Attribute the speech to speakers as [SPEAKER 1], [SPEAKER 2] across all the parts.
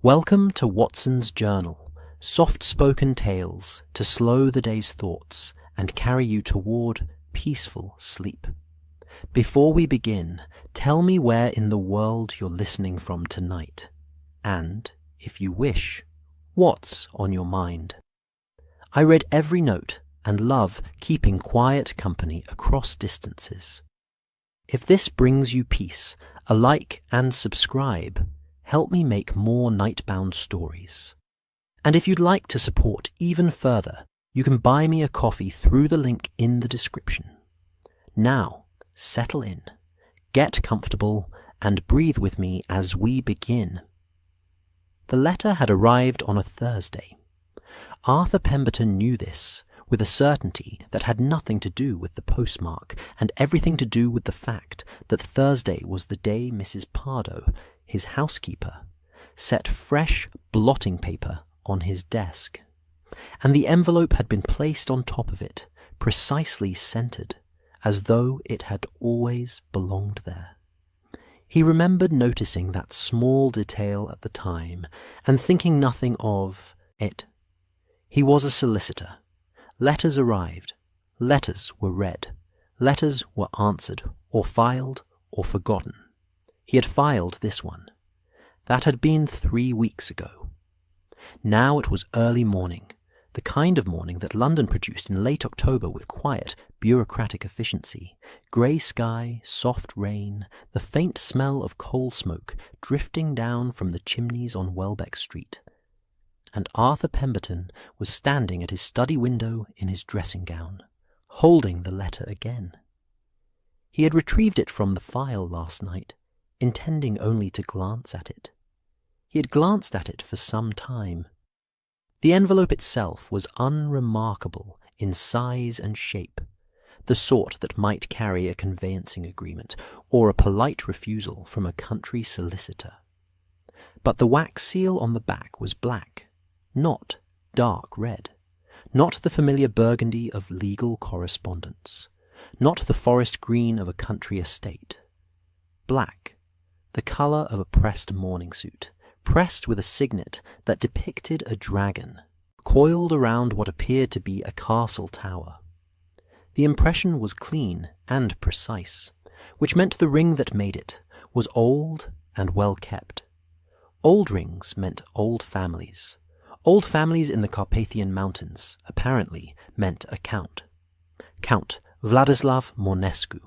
[SPEAKER 1] Welcome to Watson's Journal, soft-spoken tales to slow the day's thoughts and carry you toward peaceful sleep. Before we begin, tell me where in the world you're listening from tonight, and, if you wish, what's on your mind. I read every note and love keeping quiet company across distances. If this brings you peace, a like and subscribe help me make more nightbound stories. And if you'd like to support even further, you can buy me a coffee through the link in the description. Now, settle in, get comfortable, and breathe with me as we begin. The letter had arrived on a Thursday. Arthur Pemberton knew this with a certainty that had nothing to do with the postmark and everything to do with the fact that Thursday was the day Mrs. Pardoe, his housekeeper, set fresh blotting paper on his desk, and the envelope had been placed on top of it, precisely centered, as though it had always belonged there. He remembered noticing that small detail at the time and thinking nothing of it. He was a solicitor. Letters arrived. Letters were read. Letters were answered, or filed, or forgotten. He had filed this one. That had been 3 weeks ago. Now it was early morning, the kind of morning that London produced in late October with quiet, bureaucratic efficiency. Grey sky, soft rain, the faint smell of coal smoke drifting down from the chimneys on Welbeck Street. And Arthur Pemberton was standing at his study window in his dressing gown, holding the letter again. He had retrieved it from the file last night, intending only to glance at it. He had glanced at it for some time. The envelope itself was unremarkable in size and shape, the sort that might carry a conveyancing agreement or a polite refusal from a country solicitor. But the wax seal on the back was black, not dark red, not the familiar burgundy of legal correspondence, not the forest green of a country estate. Black, the colour of a pressed morning suit, pressed with a signet that depicted a dragon, coiled around what appeared to be a castle tower. The impression was clean and precise, which meant the ring that made it was old and well kept. Old rings meant old families. Old families in the Carpathian Mountains apparently meant a count. Count Vladislav Mornescu.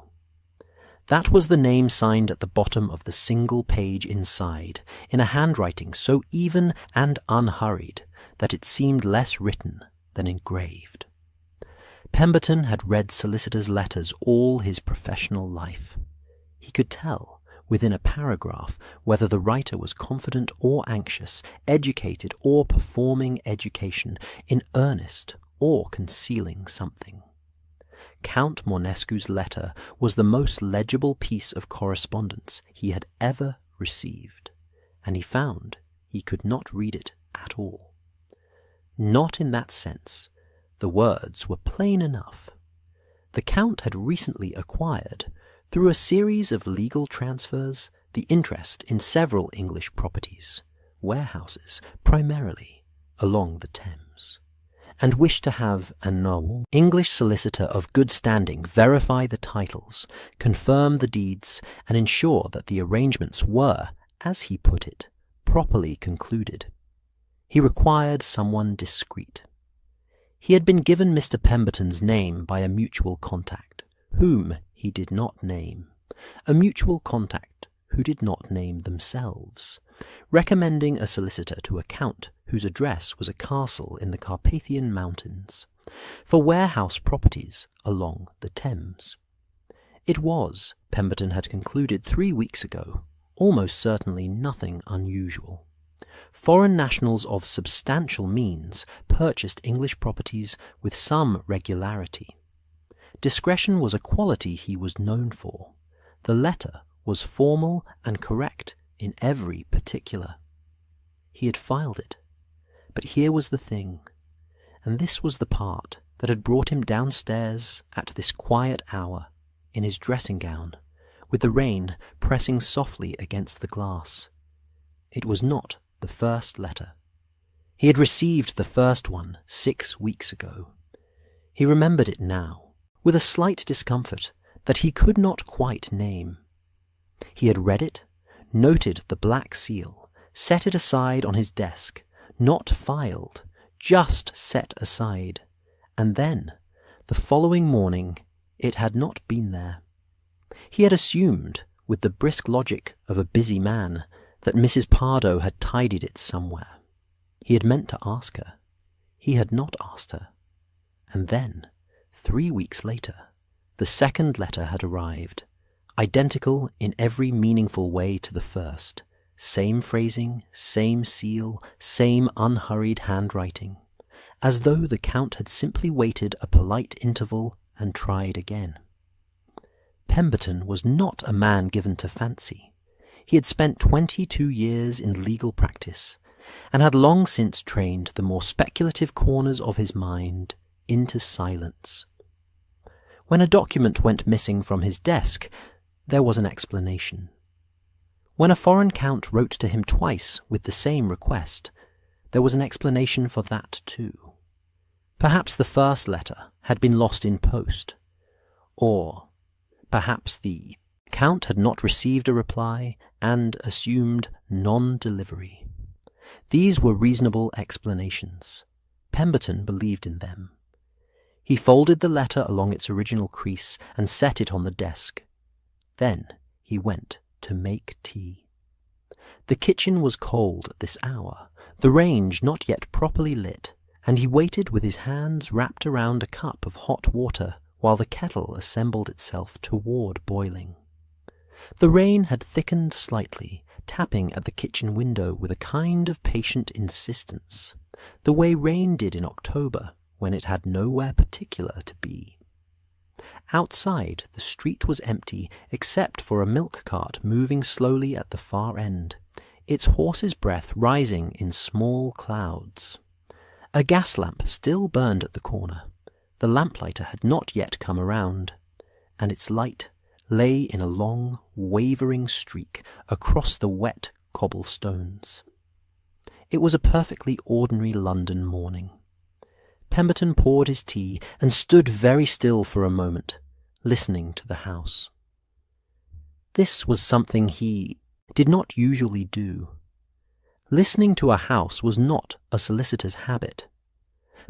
[SPEAKER 1] That was the name signed at the bottom of the single page inside, in a handwriting so even and unhurried that it seemed less written than engraved. Pemberton had read solicitors' letters all his professional life. He could tell, within a paragraph, whether the writer was confident or anxious, educated or performing education, in earnest or concealing something. Count Mornescu's letter was the most legible piece of correspondence he had ever received, and he found he could not read it at all. Not in that sense. The words were plain enough. The Count had recently acquired, through a series of legal transfers, the interest in several English properties, warehouses primarily, along the Thames, and wished to have an English solicitor of good standing verify the titles, confirm the deeds, and ensure that the arrangements were, as he put it, properly concluded. He required someone discreet. He had been given Mr. Pemberton's name by a mutual contact, whom he did not name, a mutual contact who did not name themselves, recommending a solicitor to a count whose address was a castle in the Carpathian Mountains, for warehouse properties along the Thames. It was, Pemberton had concluded 3 weeks ago, almost certainly nothing unusual. Foreign nationals of substantial means purchased English properties with some regularity. Discretion was a quality he was known for. The letter was formal and correct in every particular. He had filed it. But here was the thing, and this was the part that had brought him downstairs at this quiet hour, in his dressing gown, with the rain pressing softly against the glass. It was not the first letter. He had received the first one 6 weeks ago. He remembered it now, with a slight discomfort that he could not quite name. He had read it, noted the black seal, set it aside on his desk, not filed, just set aside, and then, the following morning, it had not been there. He had assumed, with the brisk logic of a busy man, that Mrs. Pardoe had tidied it somewhere. He had meant to ask her. He had not asked her. And then, 3 weeks later, the second letter had arrived, identical in every meaningful way to the first. Same phrasing, same seal, same unhurried handwriting, as though the Count had simply waited a polite interval and tried again. Pemberton was not a man given to fancy. He had spent 22 years in legal practice, and had long since trained the more speculative corners of his mind into silence. When a document went missing from his desk, there was an explanation. When a foreign count wrote to him twice with the same request, there was an explanation for that too. Perhaps the first letter had been lost in post, or perhaps the Count had not received a reply and assumed non-delivery. These were reasonable explanations. Pemberton believed in them. He folded the letter along its original crease and set it on the desk. Then he went to make tea. The kitchen was cold at this hour, the range not yet properly lit, and he waited with his hands wrapped around a cup of hot water while the kettle assembled itself toward boiling. The rain had thickened slightly, tapping at the kitchen window with a kind of patient insistence, the way rain did in October when it had nowhere particular to be. Outside, the street was empty except for a milk cart moving slowly at the far end, its horse's breath rising in small clouds. A gas lamp still burned at the corner. The lamplighter had not yet come around, and its light lay in a long, wavering streak across the wet cobblestones. It was a perfectly ordinary London morning. Pemberton poured his tea and stood very still for a moment, listening to the house. This was something he did not usually do. Listening to a house was not a solicitor's habit,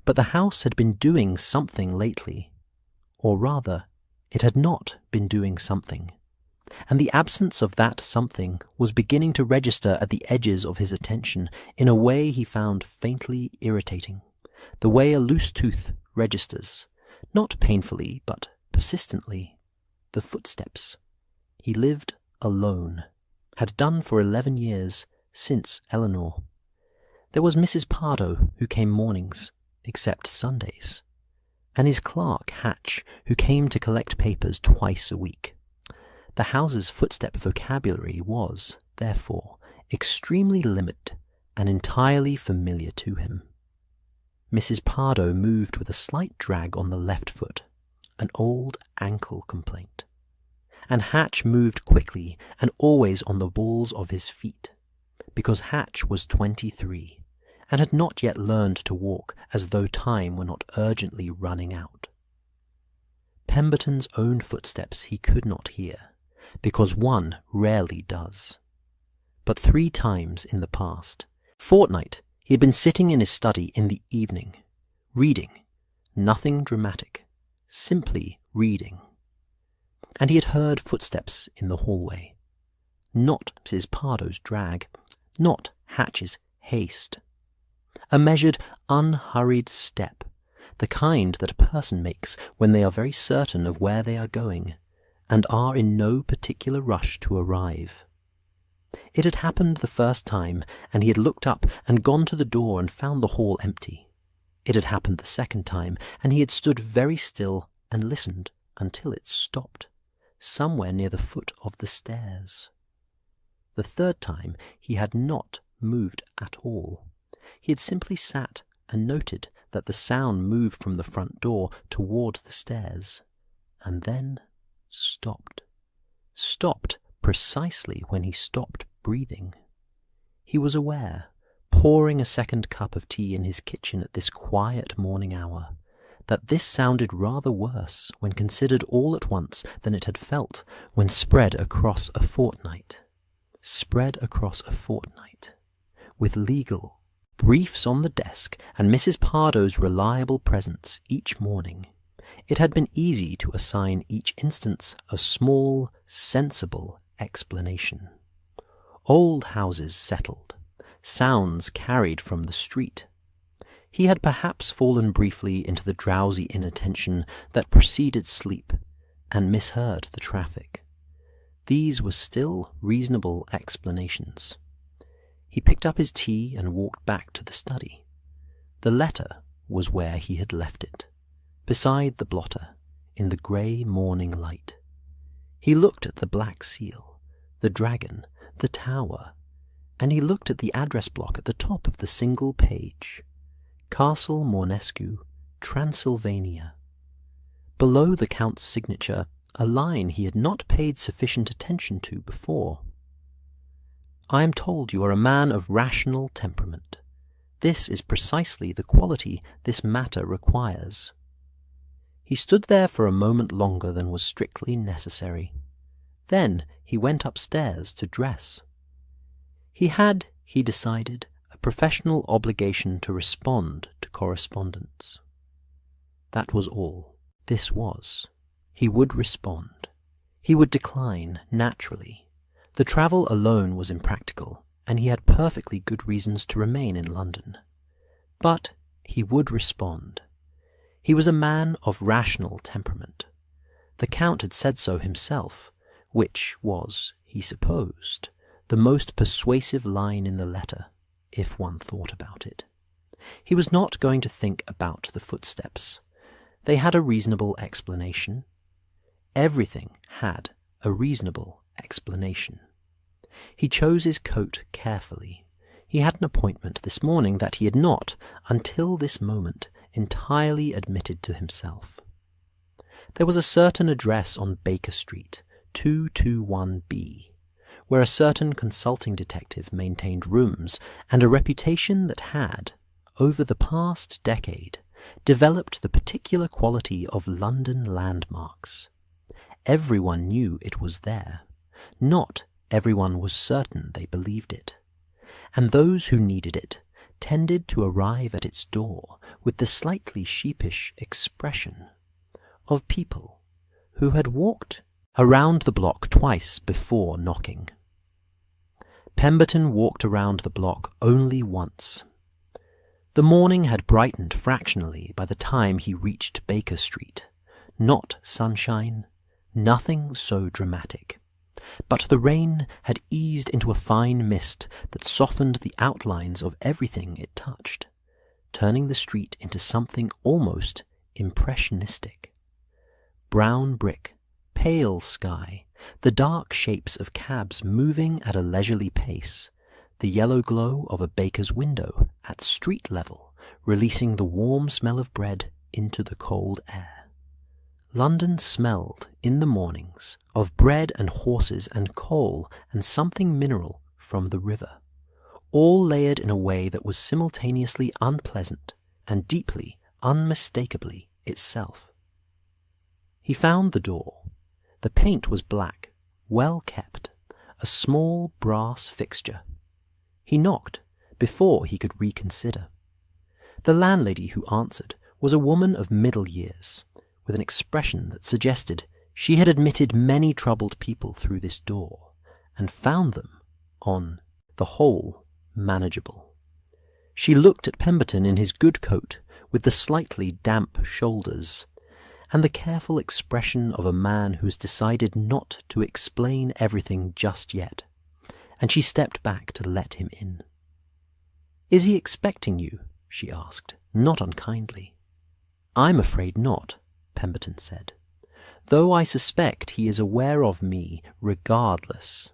[SPEAKER 1] but the house had been doing something lately, or rather, it had not been doing something, and the absence of that something was beginning to register at the edges of his attention in a way he found faintly irritating, the way a loose tooth registers, not painfully but persistently, the footsteps. He lived alone, had done for 11 years, since Eleanor. There was Mrs. Pardoe, who came mornings, except Sundays, and his clerk Hatch, who came to collect papers twice a week. The house's footstep vocabulary was, therefore, extremely limited and entirely familiar to him. Mrs. Pardoe moved with a slight drag on the left foot, an old ankle complaint, and Hatch moved quickly and always on the balls of his feet, because Hatch was 23 and had not yet learned to walk as though time were not urgently running out. Pemberton's own footsteps he could not hear, because one rarely does. But 3 times in the past fortnight he had been sitting in his study in the evening, reading, nothing dramatic, simply reading. And he had heard footsteps in the hallway, not Mrs. Pardoe's drag, not Hatch's haste. A measured, unhurried step, the kind that a person makes when they are very certain of where they are going, and are in no particular rush to arrive. It had happened the first time, and he had looked up and gone to the door and found the hall empty. It had happened the second time, and he had stood very still and listened until it stopped, somewhere near the foot of the stairs. The third time he had not moved at all. He had simply sat and noted that the sound moved from the front door toward the stairs, and then stopped. Stopped precisely when he stopped breathing. He was aware, pouring a second cup of tea in his kitchen at this quiet morning hour, that this sounded rather worse when considered all at once than it had felt when spread across a fortnight. Spread across a fortnight, with legal briefs on the desk and Mrs. Pardoe's reliable presence each morning. It had been easy to assign each instance a small, sensible explanation. Old houses settled, sounds carried from the street. He had perhaps fallen briefly into the drowsy inattention that preceded sleep, and misheard the traffic. These were still reasonable explanations. He picked up his tea and walked back to the study. The letter was where he had left it, beside the blotter, in the grey morning light. He looked at the black seal, the dragon, the tower, and he looked at the address block at the top of the single page. Castle Mornescu, Transylvania. Below the Count's signature, a line he had not paid sufficient attention to before. I am told you are a man of rational temperament. This is precisely the quality this matter requires. He stood there for a moment longer than was strictly necessary. Then he went upstairs to dress. He had, he decided, a professional obligation to respond to correspondence. That was all. This was. He would respond. He would decline, naturally. The travel alone was impractical, and he had perfectly good reasons to remain in London. But he would respond. He was a man of rational temperament. The Count had said so himself, which was, he supposed, the most persuasive line in the letter, if one thought about it. He was not going to think about the footsteps. They had a reasonable explanation. Everything had a reasonable explanation. He chose his coat carefully. He had an appointment this morning that he had not, until this moment, entirely admitted to himself. There was a certain address on Baker Street, 221B, where a certain consulting detective maintained rooms, and a reputation that had, over the past decade, developed the particular quality of London landmarks. Everyone knew it was there. Not everyone was certain they believed it. And those who needed it tended to arrive at its door with the slightly sheepish expression of people who had walked around the block twice before knocking. Pemberton walked around the block only once. The morning had brightened fractionally by the time he reached Baker Street. Not sunshine, nothing so dramatic. But the rain had eased into a fine mist that softened the outlines of everything it touched, turning the street into something almost impressionistic. Brown brick, pale sky, the dark shapes of cabs moving at a leisurely pace, the yellow glow of a baker's window at street level, releasing the warm smell of bread into the cold air. London smelled, in the mornings, of bread and horses and coal and something mineral from the river, all layered in a way that was simultaneously unpleasant and deeply, unmistakably itself. He found the door. The paint was black, well kept, a small brass fixture. He knocked before he could reconsider. The landlady who answered was a woman of middle years, with an expression that suggested she had admitted many troubled people through this door, and found them, on the whole, manageable. She looked at Pemberton in his good coat, with the slightly damp shoulders, and the careful expression of a man who has decided not to explain everything just yet, and she stepped back to let him in. "Is he expecting you?" she asked, not unkindly. "I'm afraid not," Pemberton said, "though I suspect he is aware of me regardless."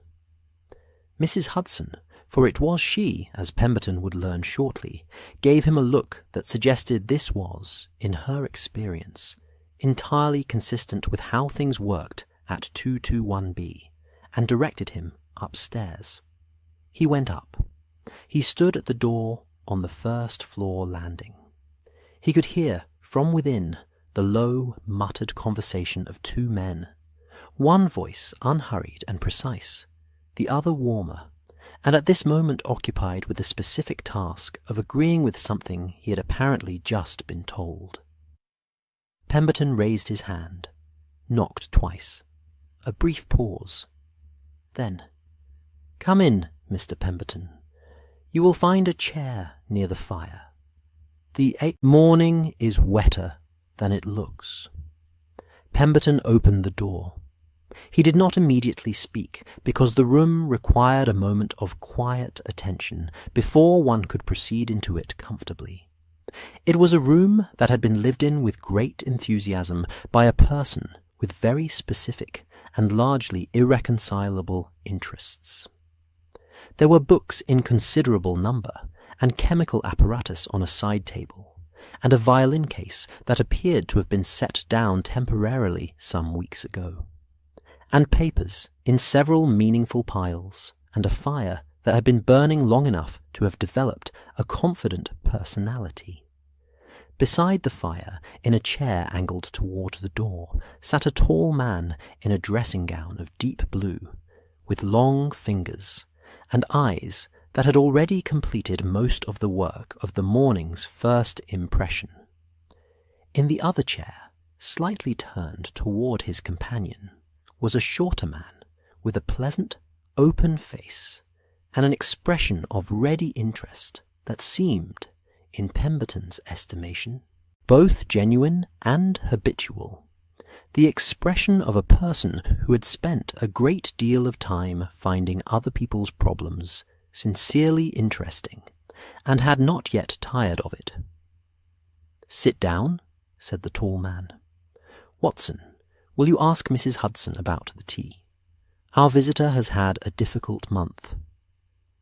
[SPEAKER 1] Mrs. Hudson, for it was she, as Pemberton would learn shortly, gave him a look that suggested this was, in her experience, entirely consistent with how things worked at 221B, and directed him upstairs. He went up. He stood at the door on the first-floor landing. He could hear, from within, the low, muttered conversation of two men, one voice unhurried and precise, the other warmer, and at this moment occupied with the specific task of agreeing with something he had apparently just been told. Pemberton raised his hand, knocked twice. A brief pause. Then, "Come in, Mr. Pemberton. You will find a chair near the fire. The morning is wetter than it looks." Pemberton opened the door. He did not immediately speak, because the room required a moment of quiet attention before one could proceed into it comfortably. It was a room that had been lived in with great enthusiasm by a person with very specific and largely irreconcilable interests. There were books in considerable number, and chemical apparatus on a side table, and a violin case that appeared to have been set down temporarily some weeks ago, and papers in several meaningful piles, and a fire that had been burning long enough to have developed a confident personality. Beside the fire, in a chair angled toward the door, sat a tall man in a dressing gown of deep blue, with long fingers, and eyes that had already completed most of the work of the morning's first impression. In the other chair, slightly turned toward his companion, was a shorter man with a pleasant, open face and an expression of ready interest that seemed, in Pemberton's estimation, both genuine and habitual, the expression of a person who had spent a great deal of time finding other people's problems sincerely interesting, and had not yet tired of it. "Sit down," said the tall man. "Watson, will you ask Mrs. Hudson about the tea? Our visitor has had a difficult month."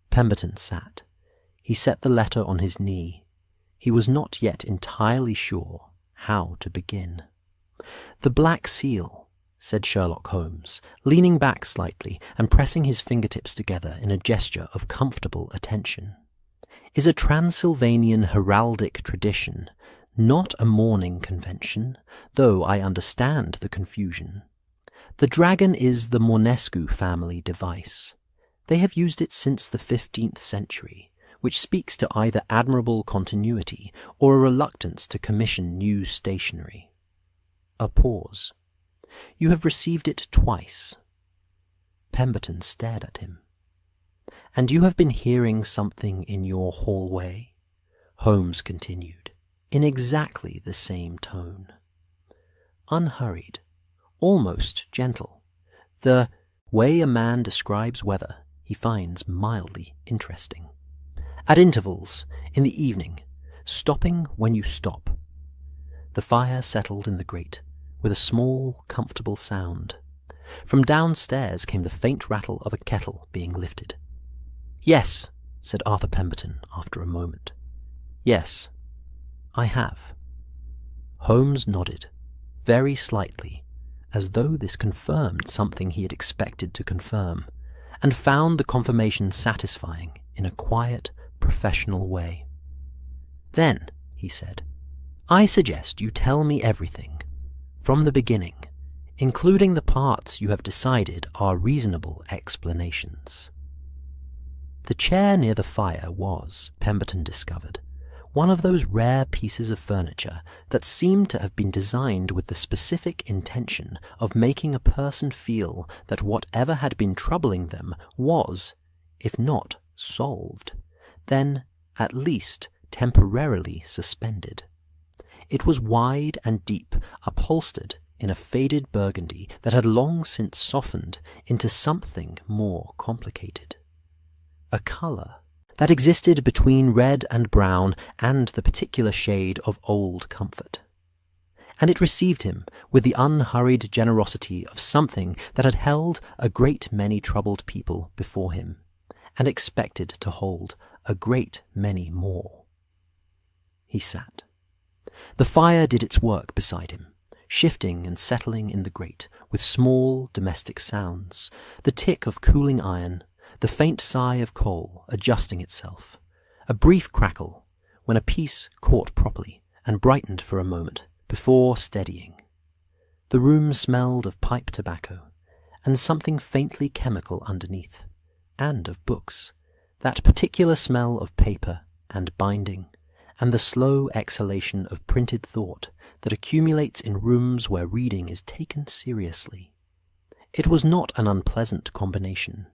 [SPEAKER 1] Pemberton sat. He set the letter on his knee. He was not yet entirely sure how to begin. "The Black Seal," said Sherlock Holmes, leaning back slightly and pressing his fingertips together in a gesture of comfortable attention, "is a Transylvanian heraldic tradition, not a mourning convention, though I understand the confusion. The dragon is the Monescu family device. They have used it since the 15th century, which speaks to either admirable continuity or a reluctance to commission new stationery." A pause. "You have received it twice." Pemberton stared at him. "And you have been hearing something in your hallway?" Holmes continued, in exactly the same tone. Unhurried, almost gentle, the way a man describes weather he finds mildly interesting. At intervals, in the evening, stopping when you stop. The fire settled in the grate with a small, comfortable sound. From downstairs came the faint rattle of a kettle being lifted. "Yes," said Arthur Pemberton after a moment. "Yes, I have." Holmes nodded, very slightly, as though this confirmed something he had expected to confirm, and found the confirmation satisfying in a quiet, professional way. "Then," he said, "I suggest you tell me everything, from the beginning, including the parts you have decided are reasonable explanations." The chair near the fire was, Pemberton discovered, one of those rare pieces of furniture that seemed to have been designed with the specific intention of making a person feel that whatever had been troubling them was, if not solved, then at least temporarily suspended. It was wide and deep, upholstered in a faded burgundy that had long since softened into something more complicated. A colour that existed between red and brown and the particular shade of old comfort. And it received him with the unhurried generosity of something that had held a great many troubled people before him, and expected to hold a great many more. He sat. The fire did its work beside him, shifting and settling in the grate with small domestic sounds, the tick of cooling iron, the faint sigh of coal adjusting itself, a brief crackle when a piece caught properly and brightened for a moment before steadying. The room smelled of pipe tobacco and something faintly chemical underneath, and of books, that particular smell of paper and binding, and the slow exhalation of printed thought that accumulates in rooms where reading is taken seriously. It was not an unpleasant combination.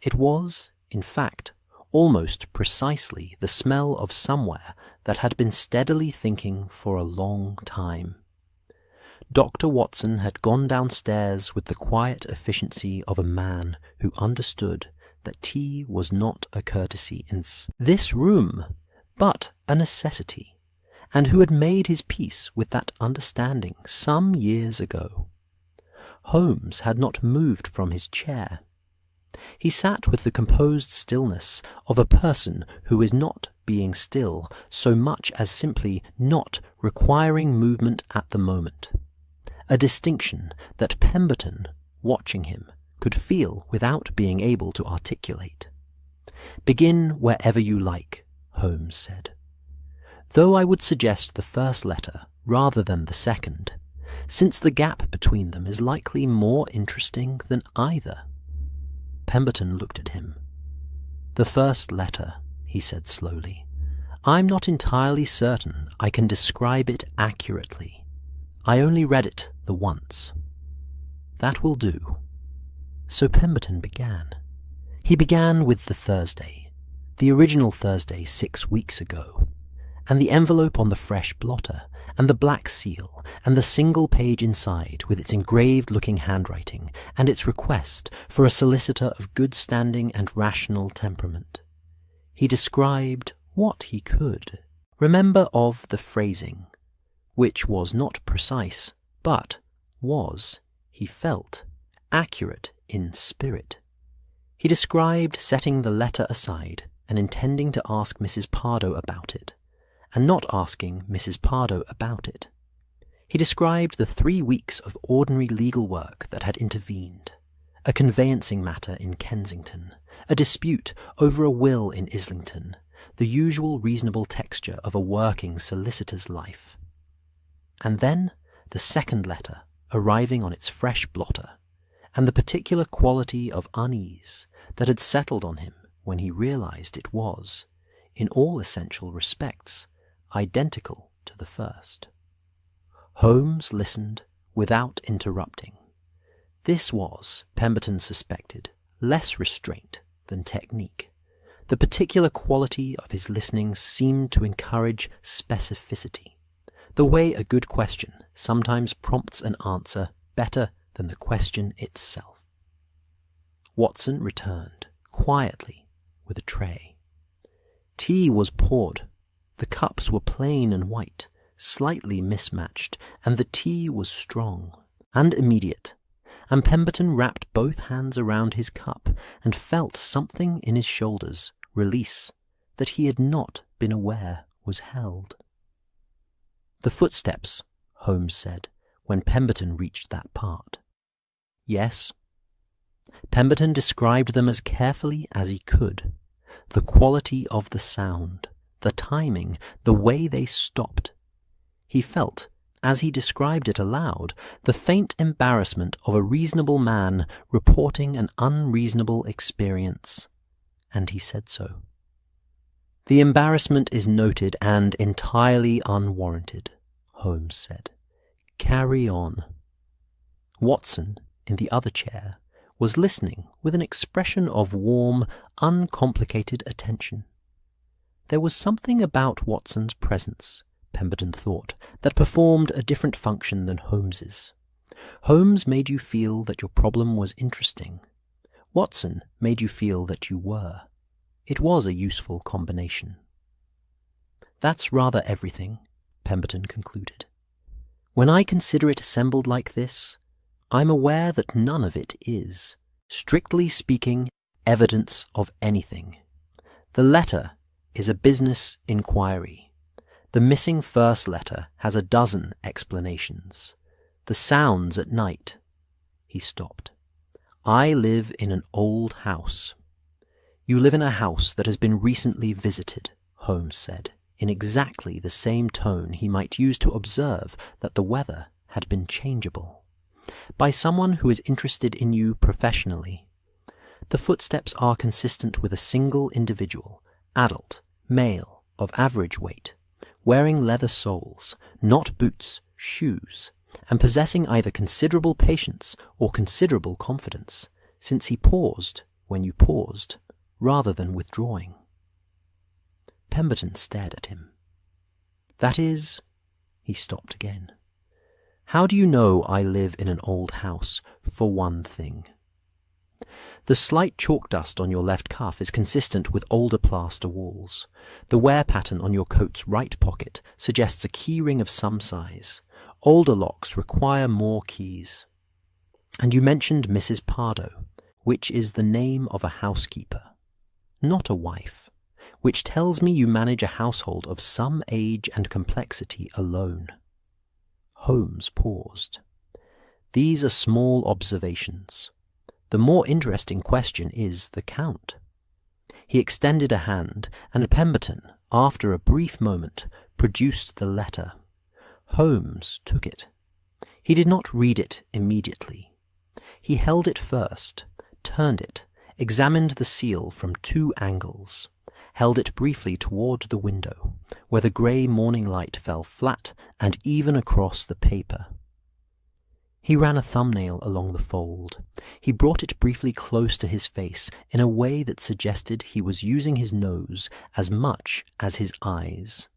[SPEAKER 1] It was, in fact, almost precisely the smell of somewhere that had been steadily thinking for a long time. Dr. Watson had gone downstairs with the quiet efficiency of a man who understood that tea was not a courtesy in this room, but a necessity, and who had made his peace with that understanding some years ago. Holmes had not moved from his chair. He sat with the composed stillness of a person who is not being still so much as simply not requiring movement at the moment, a distinction that Pemberton, watching him, could feel without being able to articulate. "Begin wherever you like," Holmes said. "Though I would suggest the first letter rather than the second, since the gap between them is likely more interesting than either." Pemberton looked at him. "The first letter," he said slowly. "I'm not entirely certain I can describe it accurately. I only read it the once." "That will do." So Pemberton began. He began with the Thursday, the original Thursday 6 weeks ago, and the envelope on the fresh blotter, and the black seal, and the single page inside with its engraved-looking handwriting, and its request for a solicitor of good standing and rational temperament. He described what he could remember of the phrasing, which was not precise, but was, he felt, accurate in spirit. He described setting the letter aside and intending to ask Mrs. Pardoe about it, and not asking Mrs. Pardoe about it. He described the 3 weeks of ordinary legal work that had intervened, a conveyancing matter in Kensington, a dispute over a will in Islington, the usual reasonable texture of a working solicitor's life. And then the second letter arriving on its fresh blotter, and the particular quality of unease that had settled on him when he realized it was, in all essential respects, identical to the first. Holmes listened without interrupting. This was, Pemberton suspected, less restraint than technique. The particular quality of his listening seemed to encourage specificity, the way a good question sometimes prompts an answer better than the question itself. Watson returned, quietly, with a tray. Tea was poured. The cups were plain and white, slightly mismatched, and the tea was strong and immediate, and Pemberton wrapped both hands around his cup and felt something in his shoulders release that he had not been aware was held. "The footsteps," Holmes said, when Pemberton reached that part. "Yes." Pemberton described them as carefully as he could. The quality of the sound, the timing, the way they stopped. He felt, as he described it aloud, the faint embarrassment of a reasonable man reporting an unreasonable experience, and he said so. "The embarrassment is noted and entirely unwarranted," Holmes said. "Carry on." Watson, in the other chair, was listening with an expression of warm, uncomplicated attention. There was something about Watson's presence, Pemberton thought, that performed a different function than Holmes's. Holmes made you feel that your problem was interesting. Watson made you feel that you were. It was a useful combination. "That's rather everything," Pemberton concluded. "When I consider it assembled like this, I'm aware that none of it is, strictly speaking, evidence of anything. The letter is a business inquiry. The missing first letter has a dozen explanations. The sounds at night." He stopped. "I live in an old house. "You live in a house that has been recently visited," Holmes said, in exactly the same tone he might use to observe that the weather had been changeable, "by someone who is interested in you professionally. The footsteps are consistent with a single individual, adult, male, of average weight, wearing leather soles, not boots, shoes, and possessing either considerable patience or considerable confidence, since he paused when you paused, rather than withdrawing." Pemberton stared at him. "That is—" He stopped again. "How do you know I live in an old house, for one thing?" "The slight chalk dust on your left cuff is consistent with older plaster walls. The wear pattern on your coat's right pocket suggests a key ring of some size. Older locks require more keys. And you mentioned Mrs. Pardo, which is the name of a housekeeper, not a wife, which tells me you manage a household of some age and complexity alone." Holmes paused. "These are small observations. The more interesting question is the count." He extended a hand, and Pemberton, after a brief moment, produced the letter. Holmes took it. He did not read it immediately. He held it first, turned it, examined the seal from 2 angles, held it briefly toward the window, where the grey morning light fell flat and even across the paper. He ran a thumbnail along the fold. He brought it briefly close to his face in a way that suggested he was using his nose as much as his eyes,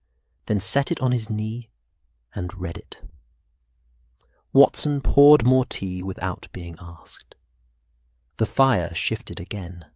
[SPEAKER 1] then set it on his knee and read it. Watson poured more tea without being asked. The fire shifted again.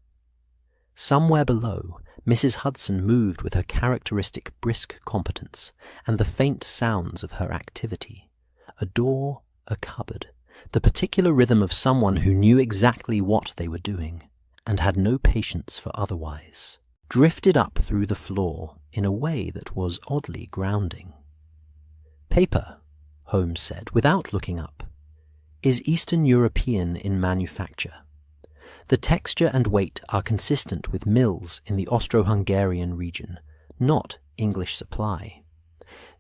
[SPEAKER 1] Somewhere below, Mrs. Hudson moved with her characteristic brisk competence and the faint sounds of her activity. A door, a cupboard, the particular rhythm of someone who knew exactly what they were doing, and had no patience for otherwise, drifted up through the floor in a way that was oddly grounding. "Paper," Holmes said, without looking up, "is Eastern European in manufacture. The texture and weight are consistent with mills in the Austro-Hungarian region, not English supply.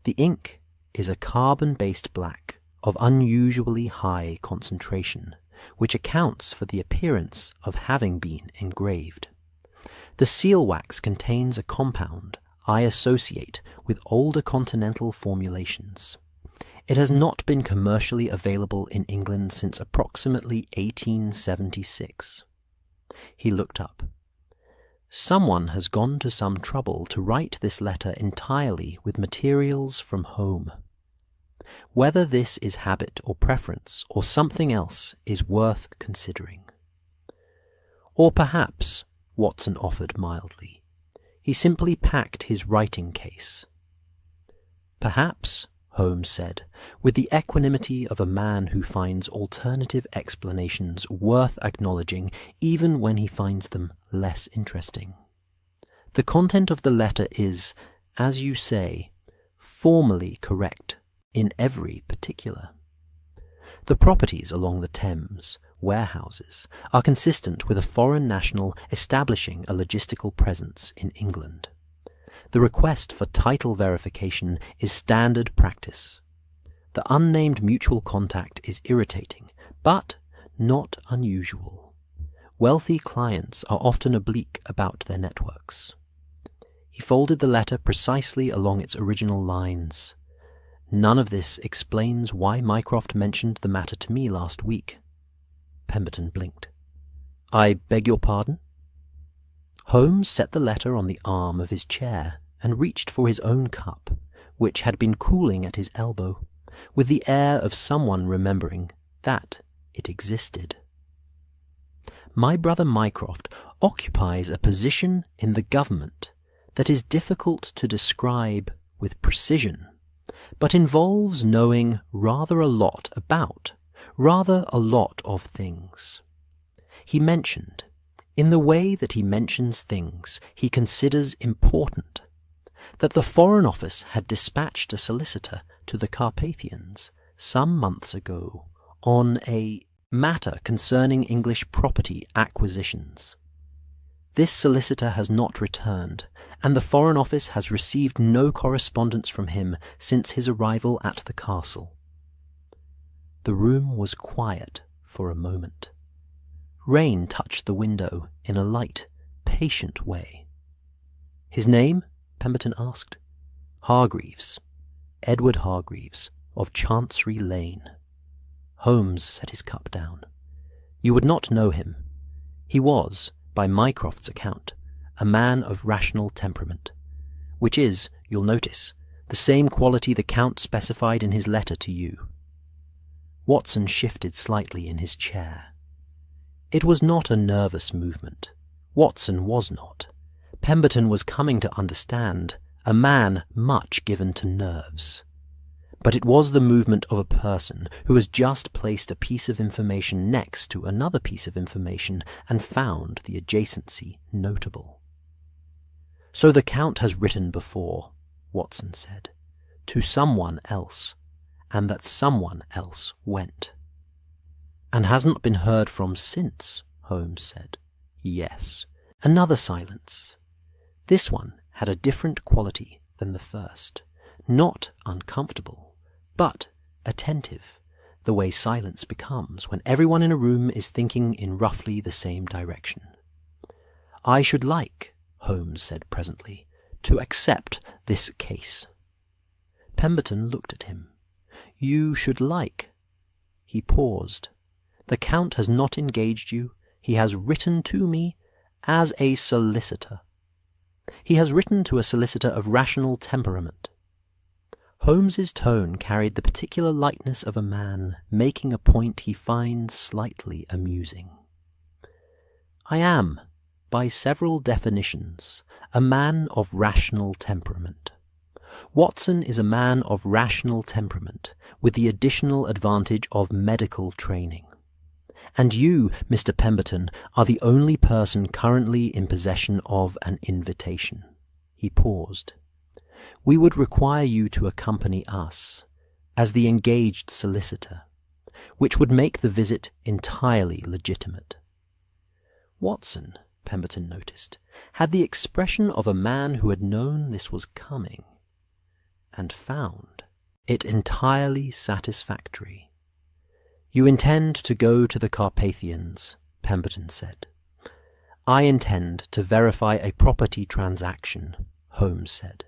[SPEAKER 1] The ink is a carbon-based black of unusually high concentration, which accounts for the appearance of having been engraved. The seal wax contains a compound I associate with older continental formulations. It has not been commercially available in England since approximately 1876. He looked up. "Someone has gone to some trouble to write this letter entirely with materials from home. Whether this is habit or preference or something else is worth considering. Or perhaps," Watson offered mildly, "he simply packed his writing case." "Perhaps," Holmes said, with the equanimity of a man who finds alternative explanations worth acknowledging even when he finds them less interesting. "The content of the letter is, as you say, formally correct in every particular. The properties along the Thames, warehouses, are consistent with a foreign national establishing a logistical presence in England. The request for title verification is standard practice. The unnamed mutual contact is irritating, but not unusual. Wealthy clients are often oblique about their networks." He folded the letter precisely along its original lines. "None of this explains why Mycroft mentioned the matter to me last week." Pemberton blinked. "I beg your pardon?" Holmes set the letter on the arm of his chair and reached for his own cup, which had been cooling at his elbow, with the air of someone remembering that it existed. "My brother Mycroft occupies a position in the government that is difficult to describe with precision, but involves knowing rather a lot of things. He mentioned, in the way that he mentions things he considers important, that the Foreign Office had dispatched a solicitor to the Carpathians some months ago on a matter concerning English property acquisitions. This solicitor has not returned, and the Foreign Office has received no correspondence from him since his arrival at the castle." The room was quiet for a moment. Rain touched the window in a light, patient way. "His name?" Pemberton asked. "Hargreaves. Edward Hargreaves, of Chancery Lane." Holmes set his cup down. "You would not know him. He was, by Mycroft's account, a man of rational temperament, which is, you'll notice, the same quality the Count specified in his letter to you." Watson shifted slightly in his chair. It was not a nervous movement. Watson was not. Pemberton was coming to understand a man much given to nerves. But it was the movement of a person who has just placed a piece of information next to another piece of information and found the adjacency notable. "So the Count has written before," Watson said, "to someone else, and that someone else went." "And hasn't been heard from since," Holmes said. "Yes." Another silence. This one had a different quality than the first. Not uncomfortable, but attentive, the way silence becomes when everyone in a room is thinking in roughly the same direction. "I should like," Holmes said presently, "to accept this case." Pemberton looked at him. "You should like?" He paused. "The Count has not engaged you. He has written to me as a solicitor. He has written to a solicitor of rational temperament." Holmes's tone carried the particular lightness of a man making a point he finds slightly amusing. "I am, by several definitions, a man of rational temperament. Watson is a man of rational temperament, with the additional advantage of medical training. And you, Mr. Pemberton, are the only person currently in possession of an invitation." He paused. "We would require you to accompany us, as the engaged solicitor, which would make the visit entirely legitimate." Watson, Pemberton noticed, had the expression of a man who had known this was coming, and found it entirely satisfactory. "You intend to go to the Carpathians," Pemberton said. "I intend to verify a property transaction," Holmes said.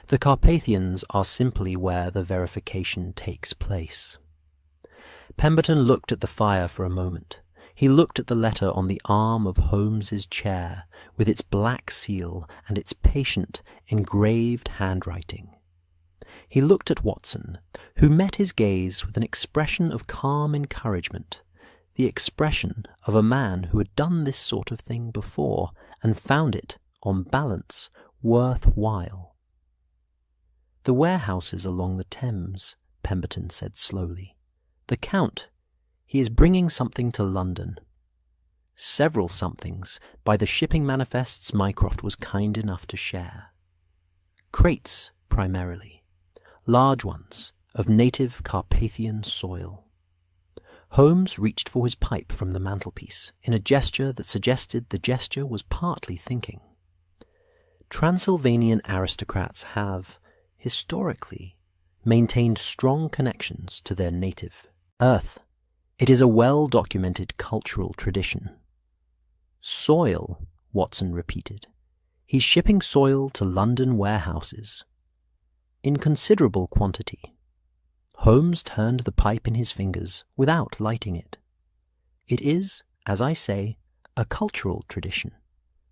[SPEAKER 1] "The Carpathians are simply where the verification takes place." Pemberton looked at the fire for a moment. He looked at the letter on the arm of Holmes's chair, with its black seal and its patient, engraved handwriting. He looked at Watson, who met his gaze with an expression of calm encouragement, the expression of a man who had done this sort of thing before and found it, on balance, worth while. "The warehouses along the Thames," Pemberton said slowly. "The Count, he is bringing something to London. Several somethings by the shipping manifests Mycroft was kind enough to share. Crates, primarily. Large ones, of native Carpathian soil." Holmes reached for his pipe from the mantelpiece in a gesture that suggested the gesture was partly thinking. Transylvanian aristocrats have, historically, maintained strong connections to their native earth. It is a well-documented cultural tradition. "Soil," Watson repeated. "He's shipping soil to London warehouses. In considerable quantity." Holmes turned the pipe in his fingers without lighting it. "It is, as I say, a cultural tradition.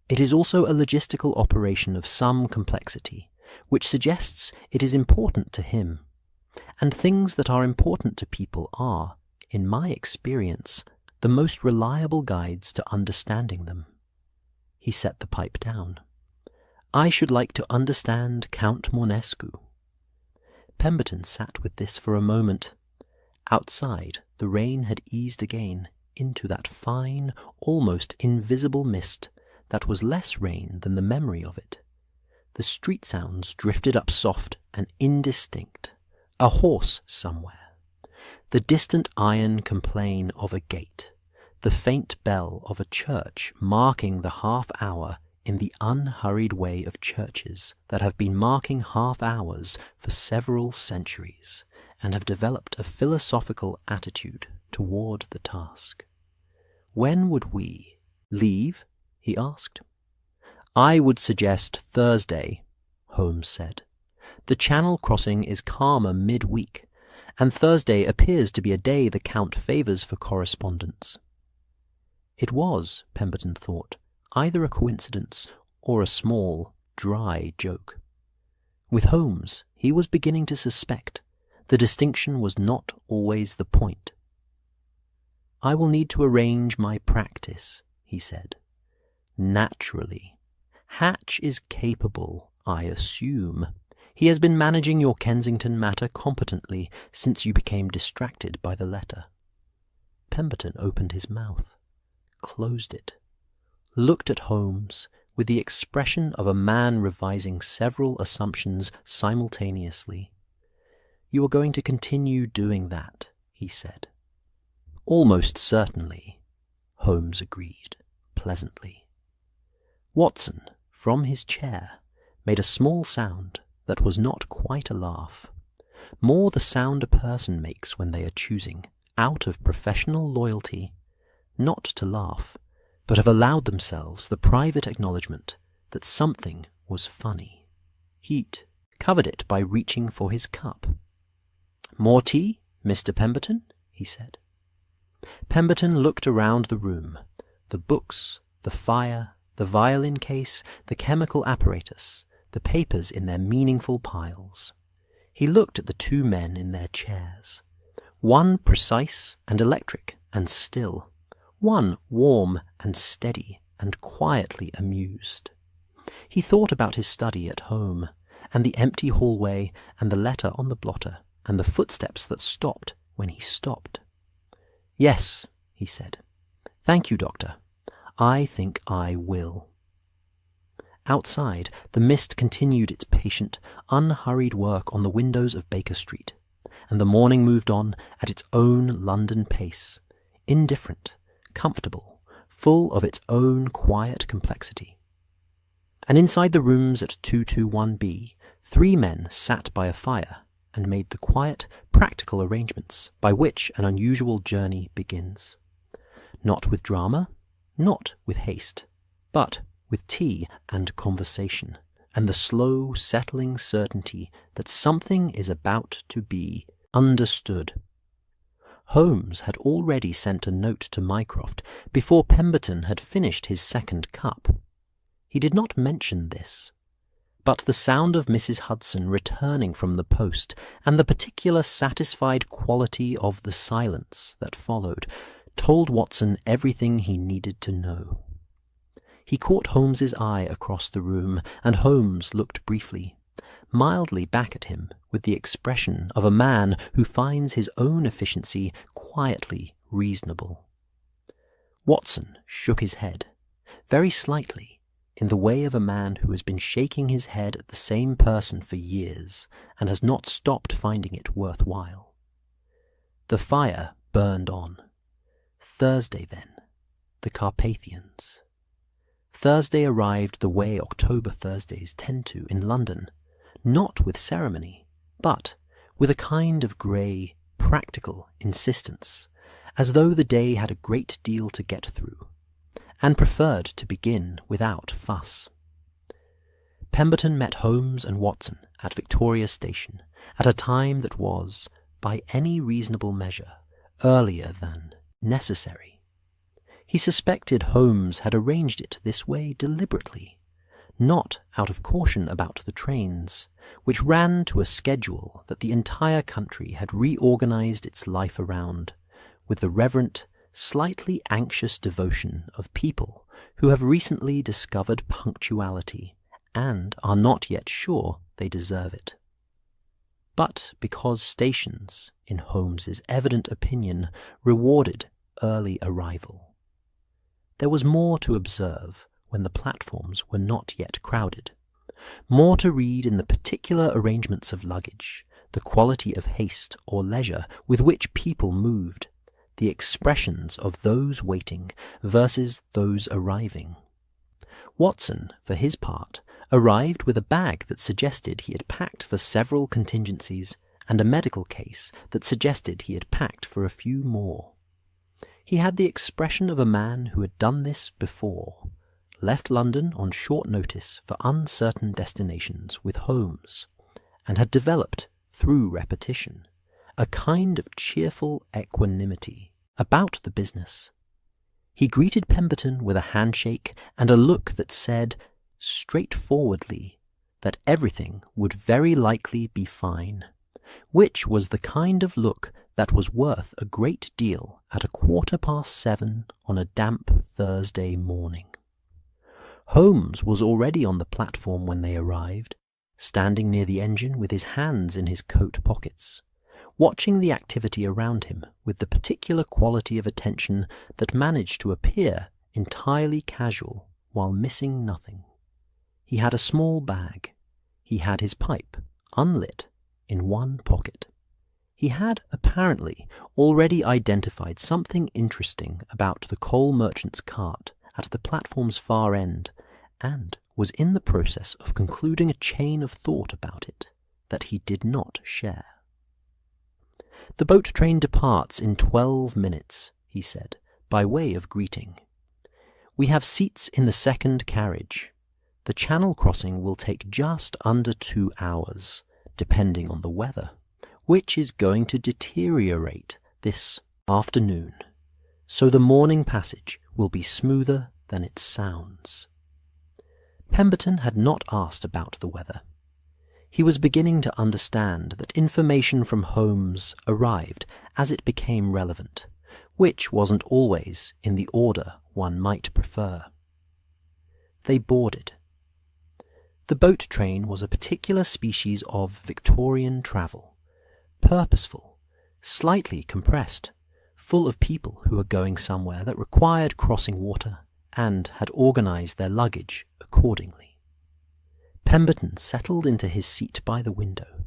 [SPEAKER 1] It is also a logistical operation of some complexity, which suggests it is important to him. And things that are important to people are, in my experience, the most reliable guides to understanding them." He set the pipe down. "I should like to understand Count Monescu." Pemberton sat with this for a moment. Outside, the rain had eased again into that fine, almost invisible mist that was less rain than the memory of it. The street sounds drifted up soft and indistinct. A horse somewhere. The distant iron complain of a gate. the faint bell of a church marking the half-hour in the unhurried way of churches that have been marking half-hours for several centuries and have developed a philosophical attitude toward the task. "When would we leave?" he asked. "I would suggest Thursday," Holmes said. "The Channel crossing is calmer mid-week, and Thursday appears to be a day the Count favours for correspondence." It was, Pemberton thought, either a coincidence or a small, dry joke. With Holmes, he was beginning to suspect the distinction was not always the point. "I will need to arrange my practice," he said. "Naturally. Hatch is capable, I assume. He has been managing your Kensington matter competently since you became distracted by the letter." Pemberton opened his mouth, closed it, looked at Holmes with the expression of a man revising several assumptions simultaneously. "You are going to continue doing that," he said. "Almost certainly," Holmes agreed, pleasantly. Watson, from his chair, made a small sound that was not quite a laugh, more the sound a person makes when they are choosing, out of professional loyalty, not to laugh, but have allowed themselves the private acknowledgement that something was funny. Heat covered it by reaching for his cup. "More tea, Mr. Pemberton?" he said. Pemberton looked around the room, the books, the fire, the violin case, the chemical apparatus, the papers in their meaningful piles. He looked at the two men in their chairs, one precise and electric and still, one warm and steady and quietly amused. He thought about his study at home, and the empty hallway, and the letter on the blotter, and the footsteps that stopped when he stopped. "Yes," he said. "Thank you, Doctor. I think I will." Outside, the mist continued its patient, unhurried work on the windows of Baker Street, and the morning moved on at its own London pace, indifferent, comfortable, full of its own quiet complexity. And inside the rooms at 221B, 3 men sat by a fire and made the quiet, practical arrangements by which an unusual journey begins. Not with drama, not with haste, but with tea and conversation, and the slow, settling certainty that something is about to be understood. Holmes had already sent a note to Mycroft before Pemberton had finished his second cup. He did not mention this, but the sound of Mrs. Hudson returning from the post, and the particular satisfied quality of the silence that followed, told Watson everything he needed to know. He caught Holmes's eye across the room, and Holmes looked briefly, mildly back at him with the expression of a man who finds his own efficiency quietly reasonable. Watson shook his head, very slightly, in the way of a man who has been shaking his head at the same person for years and has not stopped finding it worthwhile. The fire burned on. Thursday, then. The Carpathians. Thursday arrived the way October Thursdays tend to in London, not with ceremony, but with a kind of grey, practical insistence, as though the day had a great deal to get through, and preferred to begin without fuss. Pemberton met Holmes and Watson at Victoria Station at a time that was, by any reasonable measure, earlier than necessary. He suspected Holmes had arranged it this way deliberately, not out of caution about the trains, which ran to a schedule that the entire country had reorganized its life around, with the reverent, slightly anxious devotion of people who have recently discovered punctuality and are not yet sure they deserve it. But because stations, in Holmes's evident opinion, rewarded early arrival. There was more to observe when the platforms were not yet crowded, more to read in the particular arrangements of luggage, the quality of haste or leisure with which people moved, the expressions of those waiting versus those arriving. Watson, for his part, arrived with a bag that suggested he had packed for several contingencies and a medical case that suggested he had packed for a few more. He had the expression of a man who had done this before, left London on short notice for uncertain destinations with Holmes, and had developed, through repetition, a kind of cheerful equanimity about the business. He greeted Pemberton with a handshake and a look that said, straightforwardly, that everything would very likely be fine, which was the kind of look that was worth a great deal at 7:15 on a damp Thursday morning. Holmes was already on the platform when they arrived, standing near the engine with his hands in his coat pockets, watching the activity around him with the particular quality of attention that managed to appear entirely casual while missing nothing. He had a small bag. He had his pipe, unlit, in one pocket. He had, apparently, already identified something interesting about the coal merchant's cart at the platform's far end, and was in the process of concluding a chain of thought about it that he did not share. "The boat train departs in 12 minutes, he said, by way of greeting. "We have seats in the second carriage. The Channel crossing will take just under 2 hours, depending on the weather, which is going to deteriorate this afternoon, so the morning passage will be smoother than it sounds." Pemberton had not asked about the weather. He was beginning to understand that information from Holmes arrived as it became relevant, which wasn't always in the order one might prefer. They boarded. The boat train was a particular species of Victorian travel, purposeful, slightly compressed, full of people who were going somewhere that required crossing water and had organized their luggage accordingly. Pemberton settled into his seat by the window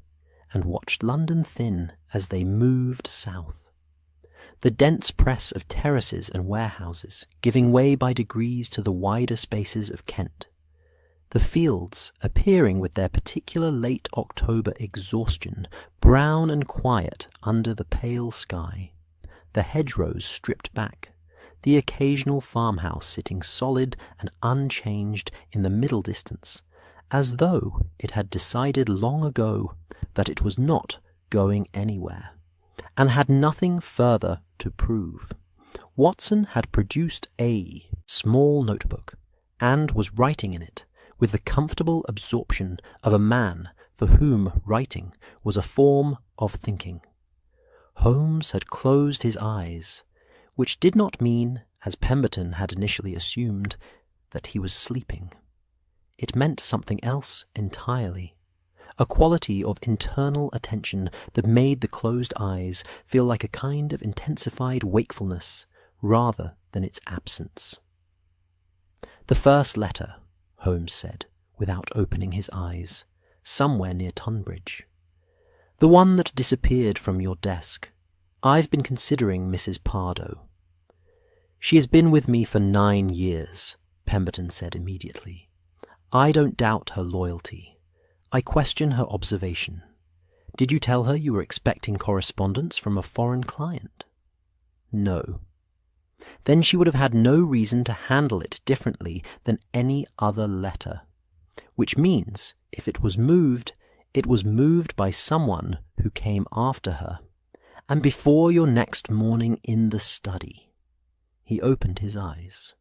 [SPEAKER 1] and watched London thin as they moved south. The dense press of terraces and warehouses giving way by degrees to the wider spaces of Kent. The fields appearing with their particular late October exhaustion, brown and quiet under the pale sky, the hedgerows stripped back, the occasional farmhouse sitting solid and unchanged in the middle distance, as though it had decided long ago that it was not going anywhere, and had nothing further to prove. Watson had produced a small notebook, and was writing in it with the comfortable absorption of a man for whom writing was a form of thinking. Holmes had closed his eyes, which did not mean, as Pemberton had initially assumed, that he was sleeping. It meant something else entirely, a quality of internal attention that made the closed eyes feel like a kind of intensified wakefulness rather than its absence. "The first letter," Holmes said, without opening his eyes, "somewhere near Tunbridge. The one that disappeared from your desk. I've been considering Mrs. Pardoe." "She has been with me for 9 years," Pemberton said immediately. "I don't doubt her loyalty. I question her observation. Did you tell her you were expecting correspondence from a foreign client?" "No." "Then she would have had no reason to handle it differently than any other letter. Which means, if it was moved by someone who came after her, and before your next morning in the study." He opened his eyes.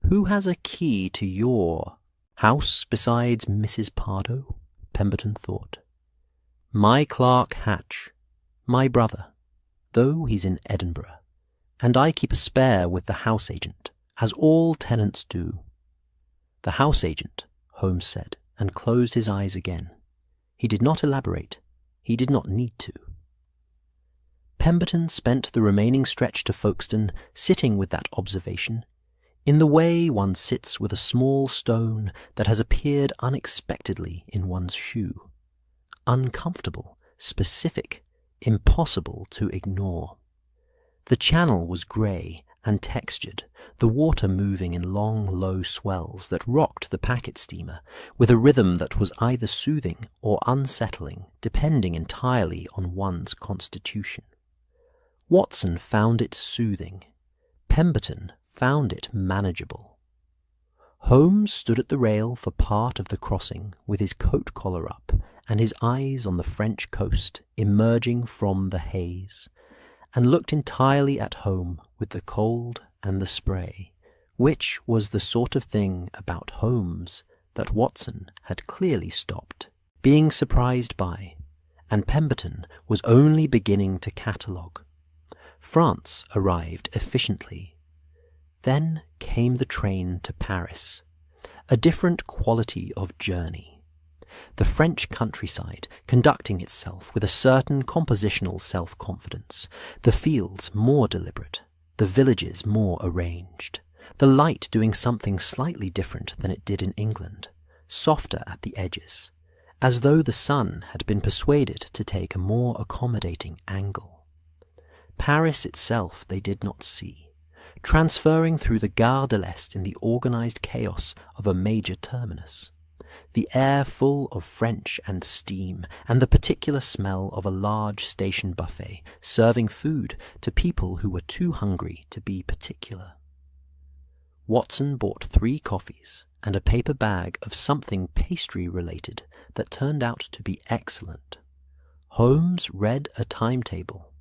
[SPEAKER 1] "Who has a key to your house besides Mrs. Pardoe?" Pemberton thought. "My clerk Hatch, my brother, though he's in Edinburgh, and I keep a spare with the house agent, as all tenants do." "The house agent," Holmes said, and closed his eyes again. He did not elaborate. He did not need to. Pemberton spent the remaining stretch to Folkestone sitting with that observation, in the way one sits with a small stone that has appeared unexpectedly in one's shoe, uncomfortable, specific, impossible to ignore. The channel was grey and textured, the water moving in long, low swells that rocked the packet steamer with a rhythm that was either soothing or unsettling, depending entirely on one's constitution. Watson found it soothing. Pemberton found it manageable. Holmes stood at the rail for part of the crossing with his coat collar up and his eyes on the French coast emerging from the haze, and looked entirely at home with the cold and the spray, which was the sort of thing about Holmes that Watson had clearly stopped being surprised by, and Pemberton was only beginning to catalogue. France arrived efficiently. Then came the train to Paris, a different quality of journey. The French countryside conducting itself with a certain compositional self-confidence, the fields more deliberate, the villages more arranged, the light doing something slightly different than it did in England, softer at the edges, as though the sun had been persuaded to take a more accommodating angle. Paris itself they did not see, transferring through the Gare de l'Est in the organized chaos of a major terminus, the air full of French and steam, and the particular smell of a large station buffet serving food to people who were too hungry to be particular. Watson bought 3 coffees and a paper bag of something pastry-related that turned out to be excellent. Holmes read a timetable.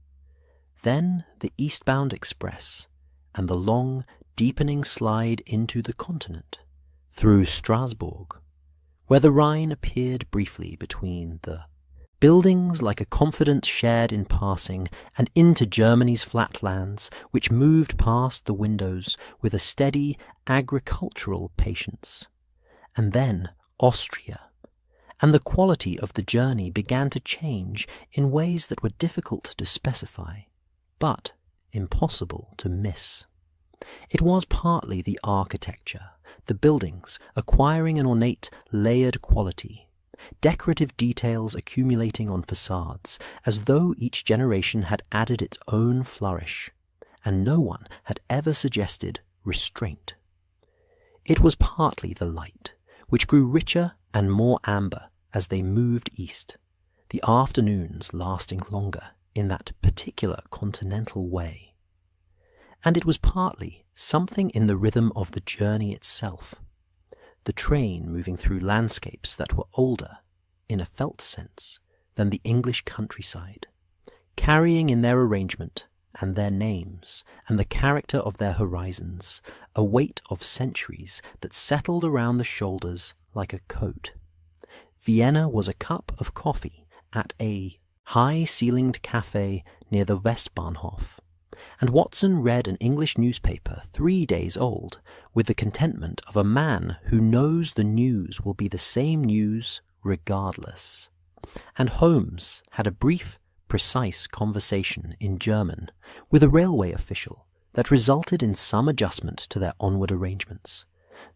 [SPEAKER 1] Then the eastbound express, and the long, deepening slide into the continent, through Strasbourg, where the Rhine appeared briefly between the buildings like a confidence shared in passing, and into Germany's flatlands, which moved past the windows with a steady agricultural patience, and then Austria, and the quality of the journey began to change in ways that were difficult to specify, but impossible to miss. It was partly the architecture, the buildings acquiring an ornate, layered quality, decorative details accumulating on facades, as though each generation had added its own flourish, and no one had ever suggested restraint. It was partly the light, which grew richer and more amber as they moved east, the afternoons lasting longer in that particular continental way. And it was partly something in the rhythm of the journey itself, the train moving through landscapes that were older, in a felt sense, than the English countryside, carrying in their arrangement and their names and the character of their horizons a weight of centuries that settled around the shoulders like a coat. Vienna was a cup of coffee at a high-ceilinged café near the Westbahnhof, and Watson read an English newspaper 3 days old with the contentment of a man who knows the news will be the same news regardless. And Holmes had a brief, precise conversation in German with a railway official that resulted in some adjustment to their onward arrangements,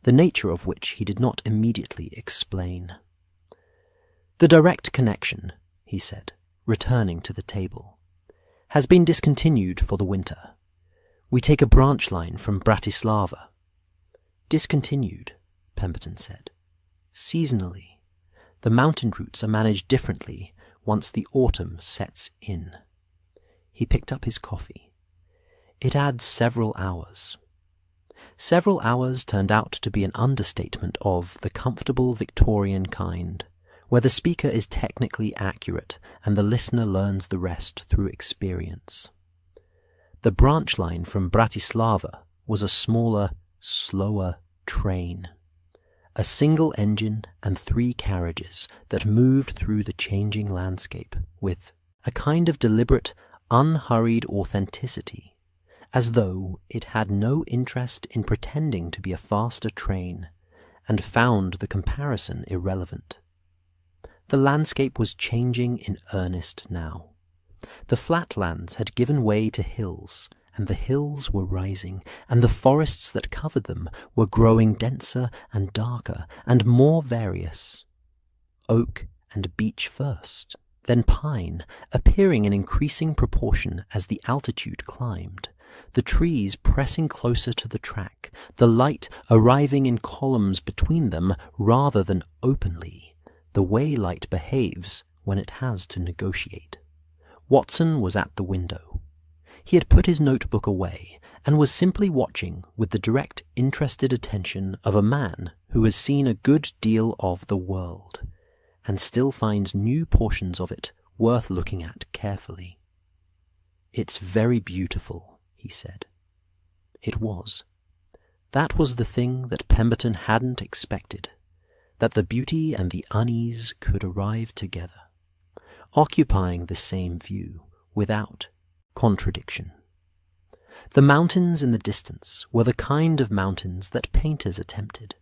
[SPEAKER 1] the nature of which he did not immediately explain. "The direct connection," he said, returning to the table, "has been discontinued for the winter. We take a branch line from Bratislava." "Discontinued," Pemberton said. "Seasonally. The mountain routes are managed differently once the autumn sets in." He picked up his coffee. "It adds several hours." Several hours turned out to be an understatement of the comfortable Victorian kind, where the speaker is technically accurate and the listener learns the rest through experience. The branch line from Bratislava was a smaller, slower train, a single engine and 3 carriages that moved through the changing landscape with a kind of deliberate, unhurried authenticity, as though it had no interest in pretending to be a faster train, and found the comparison irrelevant. The landscape was changing in earnest now. The flatlands had given way to hills, and the hills were rising, and the forests that covered them were growing denser and darker and more various. Oak and beech first, then pine, appearing in increasing proportion as the altitude climbed, the trees pressing closer to the track, the light arriving in columns between them rather than openly, the way light behaves when it has to negotiate. Watson was at the window. He had put his notebook away and was simply watching with the direct, interested attention of a man who has seen a good deal of the world, and still finds new portions of it worth looking at carefully. "It's very beautiful," he said. It was. That was the thing that Pemberton hadn't expected, that the beauty and the unease could arrive together, occupying the same view, without contradiction. The mountains in the distance were the kind of mountains that painters attempted,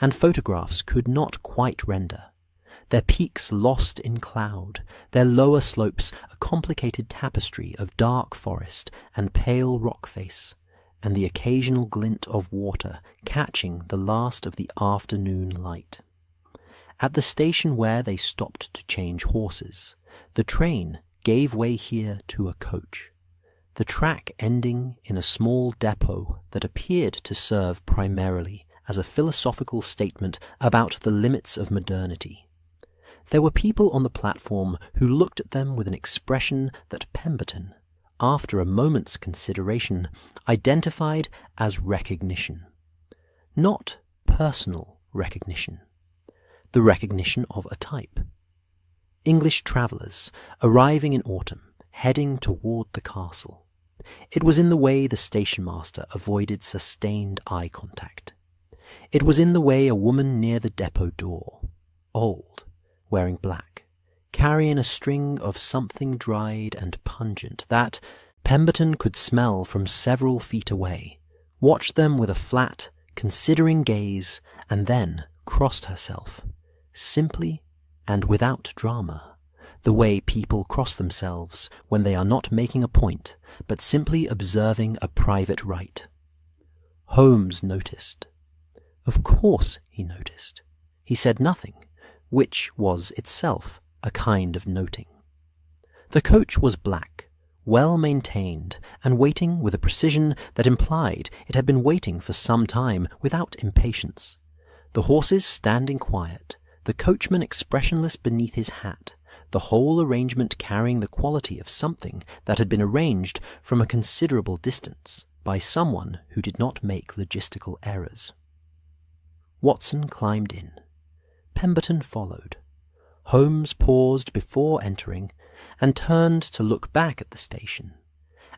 [SPEAKER 1] and photographs could not quite render, their peaks lost in cloud, their lower slopes a complicated tapestry of dark forest and pale rock face, and the occasional glint of water catching the last of the afternoon light. At the station where they stopped to change horses, the train gave way here to a coach, the track ending in a small depot that appeared to serve primarily as a philosophical statement about the limits of modernity. There were people on the platform who looked at them with an expression that Pemberton, after a moment's consideration, identified as recognition. Not personal recognition, the recognition of a type. English travellers arriving in autumn, heading toward the castle. It was in the way the station-master avoided sustained eye contact. It was in the way a woman near the depot door, old, wearing black, carrying a string of something dried and pungent that Pemberton could smell from several feet away, watched them with a flat, considering gaze, and then crossed herself, simply and without drama, the way people cross themselves when they are not making a point, but simply observing a private right. Holmes noticed. Of course he noticed. He said nothing, which was itself a kind of noting. The coach was black, well maintained, and waiting with a precision that implied it had been waiting for some time without impatience. The horses standing quiet, the coachman expressionless beneath his hat, the whole arrangement carrying the quality of something that had been arranged from a considerable distance by someone who did not make logistical errors. Watson climbed in. Pemberton followed. Holmes paused before entering and turned to look back at the station,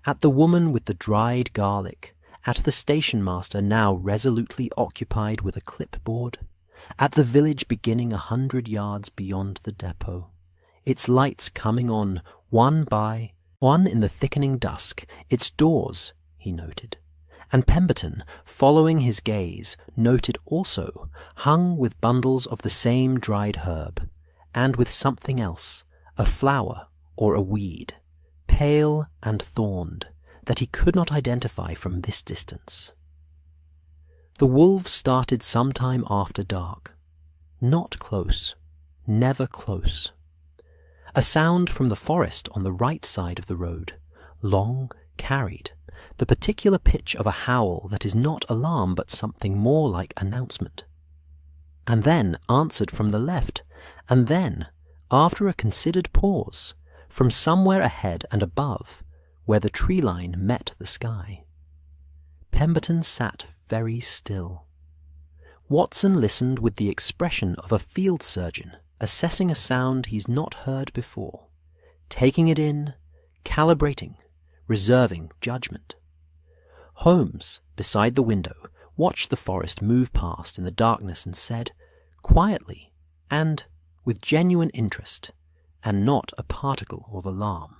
[SPEAKER 1] at the woman with the dried garlic, at the station-master now resolutely occupied with a clipboard, at the village beginning 100 yards beyond the depot, its lights coming on one by one in the thickening dusk, its doors, he noted, and Pemberton, following his gaze, noted also, hung with bundles of the same dried herb, and with something else, a flower or a weed, pale and thorned, that he could not identify from this distance. The wolves started some time after dark. Not close, never close. A sound from the forest on the right side of the road, long, carried, the particular pitch of a howl that is not alarm but something more like announcement. And then answered from the left, and then, after a considered pause, from somewhere ahead and above, where the tree line met the sky. Pemberton sat very still. Watson listened with the expression of a field surgeon assessing a sound he's not heard before, taking it in, calibrating, reserving judgment. Holmes, beside the window, watched the forest move past in the darkness and said, quietly, and with genuine interest, and not a particle of alarm,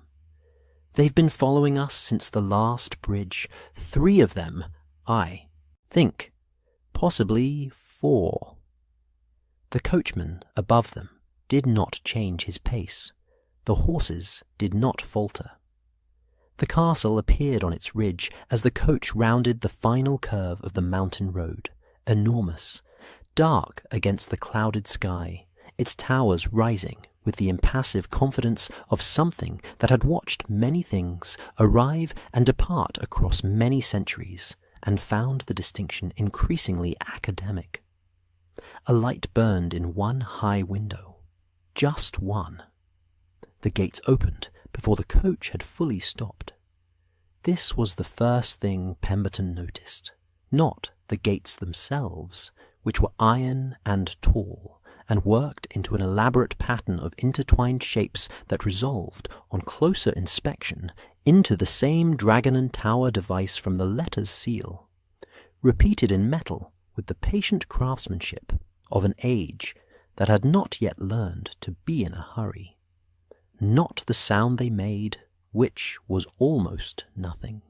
[SPEAKER 1] "They've been following us since the last bridge, 3 of them, I think, possibly 4. The coachman above them did not change his pace. The horses did not falter. The castle appeared on its ridge as the coach rounded the final curve of the mountain road, enormous, dark against the clouded sky, its towers rising with the impassive confidence of something that had watched many things arrive and depart across many centuries, and found the distinction increasingly academic. A light burned in one high window. Just one. The gates opened before the coach had fully stopped. This was the first thing Pemberton noticed, not the gates themselves, which were iron and tall, and worked into an elaborate pattern of intertwined shapes that resolved, on closer inspection, into the same dragon and tower device from the letter's seal, repeated in metal with the patient craftsmanship of an age that had not yet learned to be in a hurry. Not the sound they made, which was almost nothing.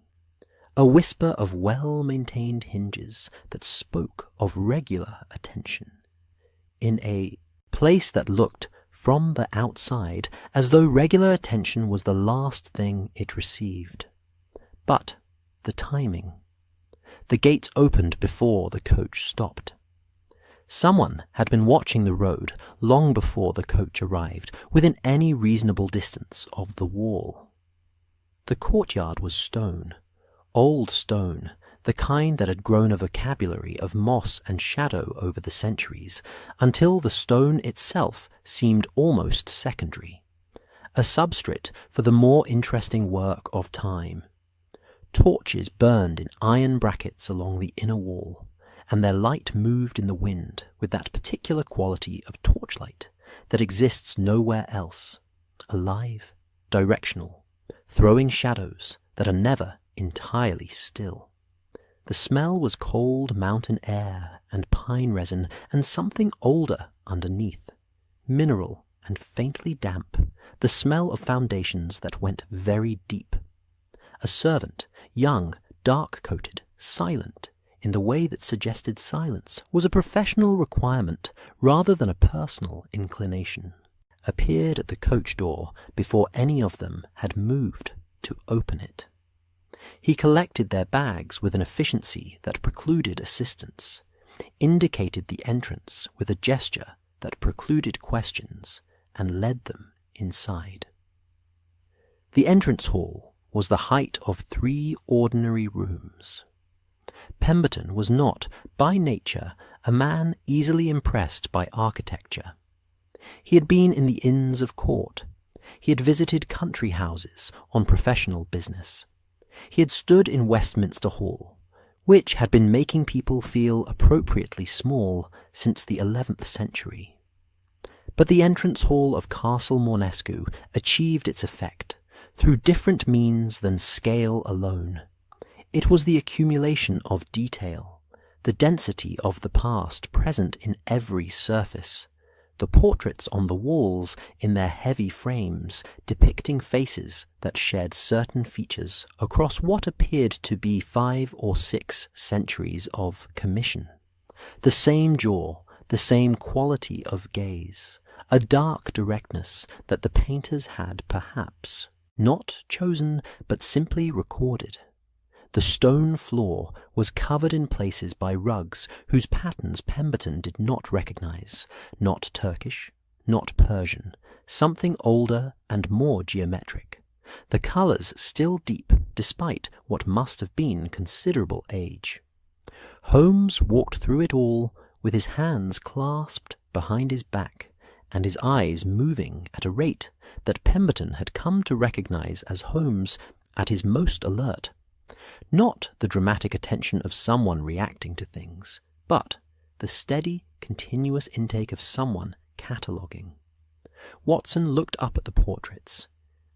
[SPEAKER 1] A whisper of well-maintained hinges that spoke of regular attention, in a place that looked from the outside as though regular attention was the last thing it received. But the timing. The gates opened before the coach stopped. Someone had been watching the road long before the coach arrived, within any reasonable distance of the wall. The courtyard was stone, old stone, the kind that had grown a vocabulary of moss and shadow over the centuries, until the stone itself seemed almost secondary, a substrate for the more interesting work of time. Torches burned in iron brackets along the inner wall, and their light moved in the wind with that particular quality of torchlight that exists nowhere else, alive, directional, throwing shadows that are never entirely still. The smell was cold mountain air and pine resin and something older underneath, mineral and faintly damp, the smell of foundations that went very deep. A servant, young, dark-coated, silent, in the way that suggested silence, was a professional requirement rather than a personal inclination, appeared at the coach door before any of them had moved to open it. He collected their bags with an efficiency that precluded assistance, indicated the entrance with a gesture that precluded questions, and led them inside. The entrance hall was the height of 3 ordinary rooms. Pemberton was not, by nature, a man easily impressed by architecture. He had been in the Inns of Court. He had visited country houses on professional business. He had stood in Westminster Hall, which had been making people feel appropriately small since the 11th century. But the entrance hall of Castle Monesco achieved its effect, through different means than scale alone. It was the accumulation of detail, the density of the past present in every surface, the portraits on the walls in their heavy frames depicting faces that shared certain features across what appeared to be 5 or 6 centuries of commission. The same jaw, the same quality of gaze, a dark directness that the painters had perhaps not chosen but simply recorded. The stone floor was covered in places by rugs whose patterns Pemberton did not recognize, not Turkish, not Persian, something older and more geometric, the colors still deep despite what must have been considerable age. Holmes walked through it all with his hands clasped behind his back and his eyes moving at a rate that Pemberton had come to recognize as Holmes at his most alert. Not the dramatic attention of someone reacting to things, but the steady, continuous intake of someone cataloguing. Watson looked up at the portraits,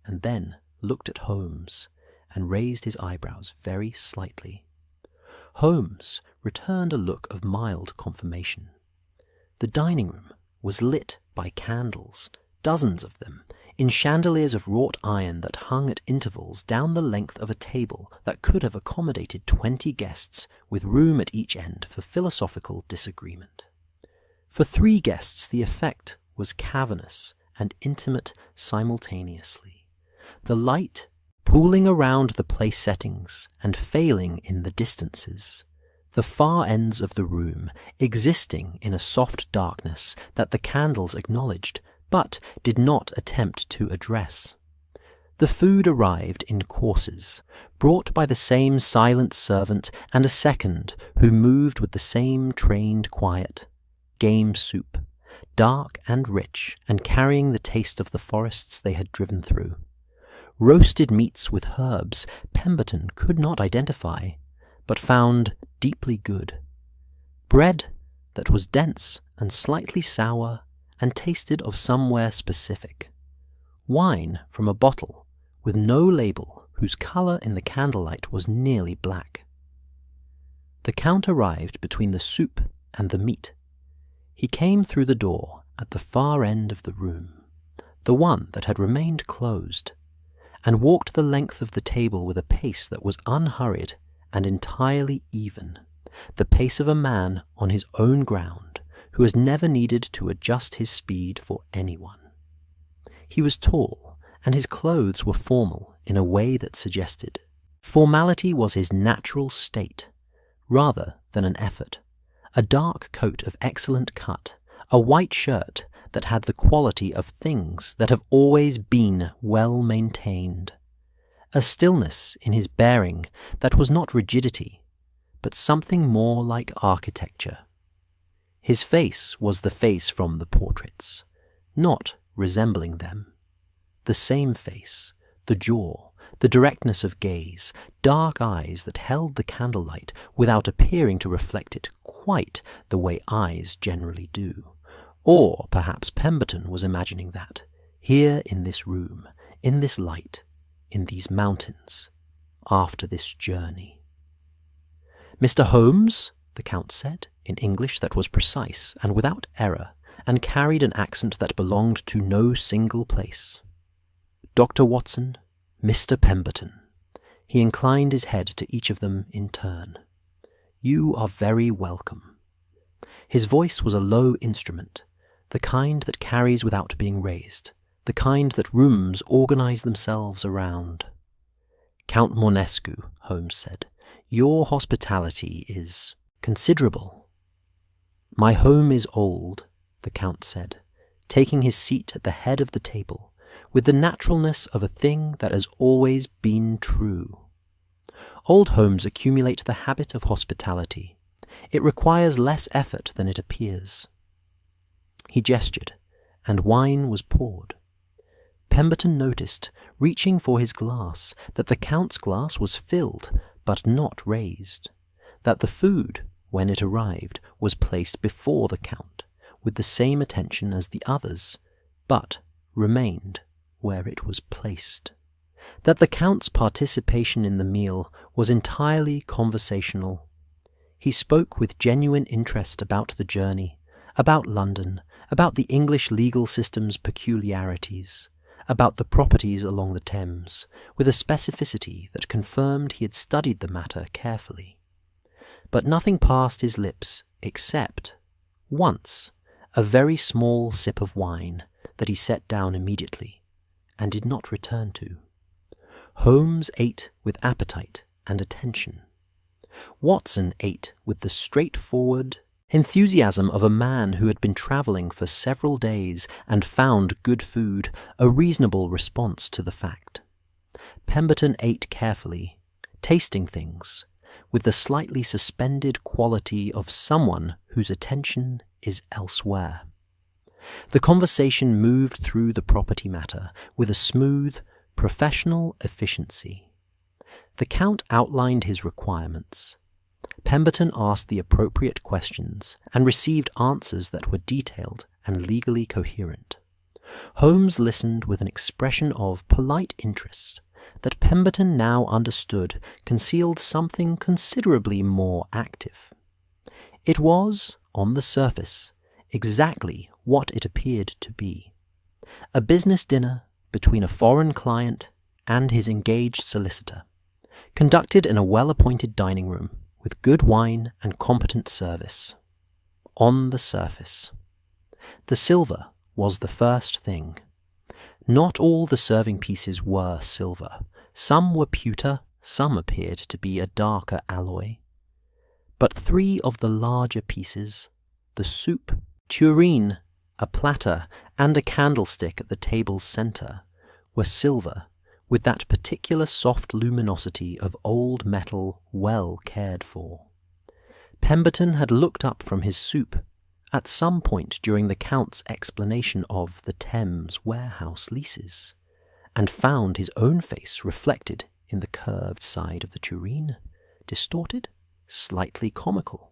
[SPEAKER 1] and then looked at Holmes, and raised his eyebrows very slightly. Holmes returned a look of mild confirmation. The dining room was lit by candles, dozens of them, in chandeliers of wrought iron that hung at intervals down the length of a table that could have accommodated 20 guests, with room at each end for philosophical disagreement. For 3 guests the effect was cavernous and intimate simultaneously, the light pooling around the place settings and failing in the distances, the far ends of the room existing in a soft darkness that the candles acknowledged but did not attempt to address. The food arrived in courses, brought by the same silent servant and a second who moved with the same trained quiet. Game soup, dark and rich and carrying the taste of the forests they had driven through. Roasted meats with herbs Pemberton could not identify, but found deeply good. Bread that was dense and slightly sour and tasted of somewhere specific. Wine from a bottle with no label whose colour in the candlelight was nearly black. The Count arrived between the soup and the meat. He came through the door at the far end of the room, the one that had remained closed, and walked the length of the table with a pace that was unhurried and entirely even, the pace of a man on his own ground who has never needed to adjust his speed for anyone. He was tall, and his clothes were formal in a way that suggested formality was his natural state, rather than an effort. A dark coat of excellent cut, a white shirt that had the quality of things that have always been well maintained, a stillness in his bearing that was not rigidity, but something more like architecture. His face was the face from the portraits, not resembling them. The same face, the jaw, the directness of gaze, dark eyes that held the candlelight without appearing to reflect it quite the way eyes generally do. Or perhaps Pemberton was imagining that, here in this room, in this light, in these mountains, after this journey. "Mr. Holmes," the Count said, in English that was precise and without error, and carried an accent that belonged to no single place. "Dr. Watson, Mr. Pemberton." He inclined his head to each of them in turn. "You are very welcome." His voice was a low instrument, the kind that carries without being raised, the kind that rooms organize themselves around. "Count Monescu," Holmes said, "your hospitality is considerable." "My home is old," the Count said, taking his seat at the head of the table, with the naturalness of a thing that has always been true. Old homes accumulate the habit of hospitality. It requires less effort than it appears. He gestured, and wine was poured. Pemberton noticed, reaching for his glass, that the Count's glass was filled, but not raised, that the food, when it arrived, was placed before the Count, with the same attention as the others, but remained where it was placed, that the Count's participation in the meal was entirely conversational. He spoke with genuine interest about the journey, about London, about the English legal system's peculiarities, about the properties along the Thames, with a specificity that confirmed he had studied the matter carefully. But nothing passed his lips except, once, a very small sip of wine that he set down immediately, and did not return to. Holmes ate with appetite and attention. Watson ate with the straightforward enthusiasm of a man who had been travelling for several days and found good food, a reasonable response to the fact. Pemberton ate carefully, tasting things, with the slightly suspended quality of someone whose attention is elsewhere. The conversation moved through the property matter with a smooth, professional efficiency. The Count outlined his requirements. Pemberton asked the appropriate questions and received answers that were detailed and legally coherent. Holmes listened with an expression of polite interest that Pemberton now understood concealed something considerably more active. It was, on the surface, exactly what it appeared to be: a business dinner between a foreign client and his engaged solicitor, conducted in a well-appointed dining room with good wine and competent service. On the surface. The silver was the first thing. Not all the serving pieces were silver. Some were pewter, some appeared to be a darker alloy. But three of the larger pieces, the soup, tureen, a platter, and a candlestick at the table's centre were silver, with that particular soft luminosity of old metal well cared for. Pemberton had looked up from his soup at some point during the Count's explanation of the Thames warehouse leases, and found his own face reflected in the curved side of the tureen, distorted, slightly comical,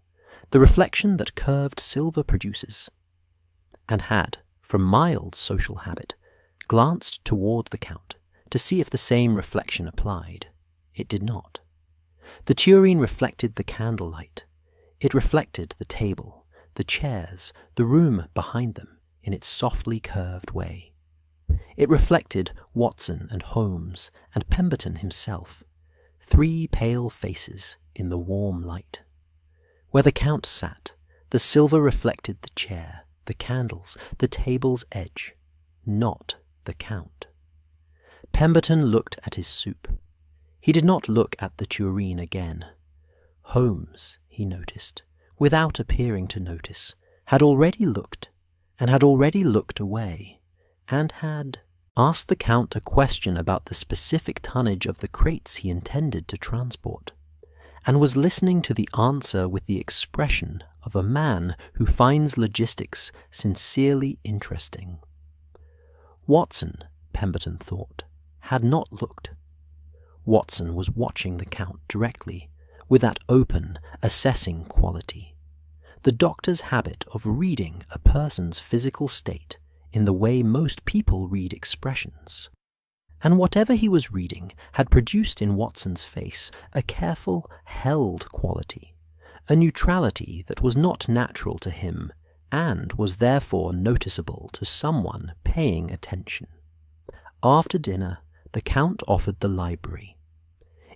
[SPEAKER 1] the reflection that curved silver produces, and had, from mild social habit, glanced toward the Count to see if the same reflection applied. It did not. The tureen reflected the candlelight. It reflected the table, the chairs, the room behind them in its softly curved way. It reflected Watson and Holmes and Pemberton himself, three pale faces in the warm light. Where the Count sat, the silver reflected the chair, the candles, the table's edge, not the Count. Pemberton looked at his soup. He did not look at the tureen again. Holmes, he noticed, without appearing to notice, had already looked, and had already looked away, and had asked the Count a question about the specific tonnage of the crates he intended to transport, and was listening to the answer with the expression of a man who finds logistics sincerely interesting. Watson, Pemberton thought, had not looked. Watson was watching the Count directly, with that open, assessing quality, the doctor's habit of reading a person's physical state in the way most people read expressions. And whatever he was reading had produced in Watson's face a careful, held quality, a neutrality that was not natural to him and was therefore noticeable to someone paying attention. After dinner, the Count offered the library.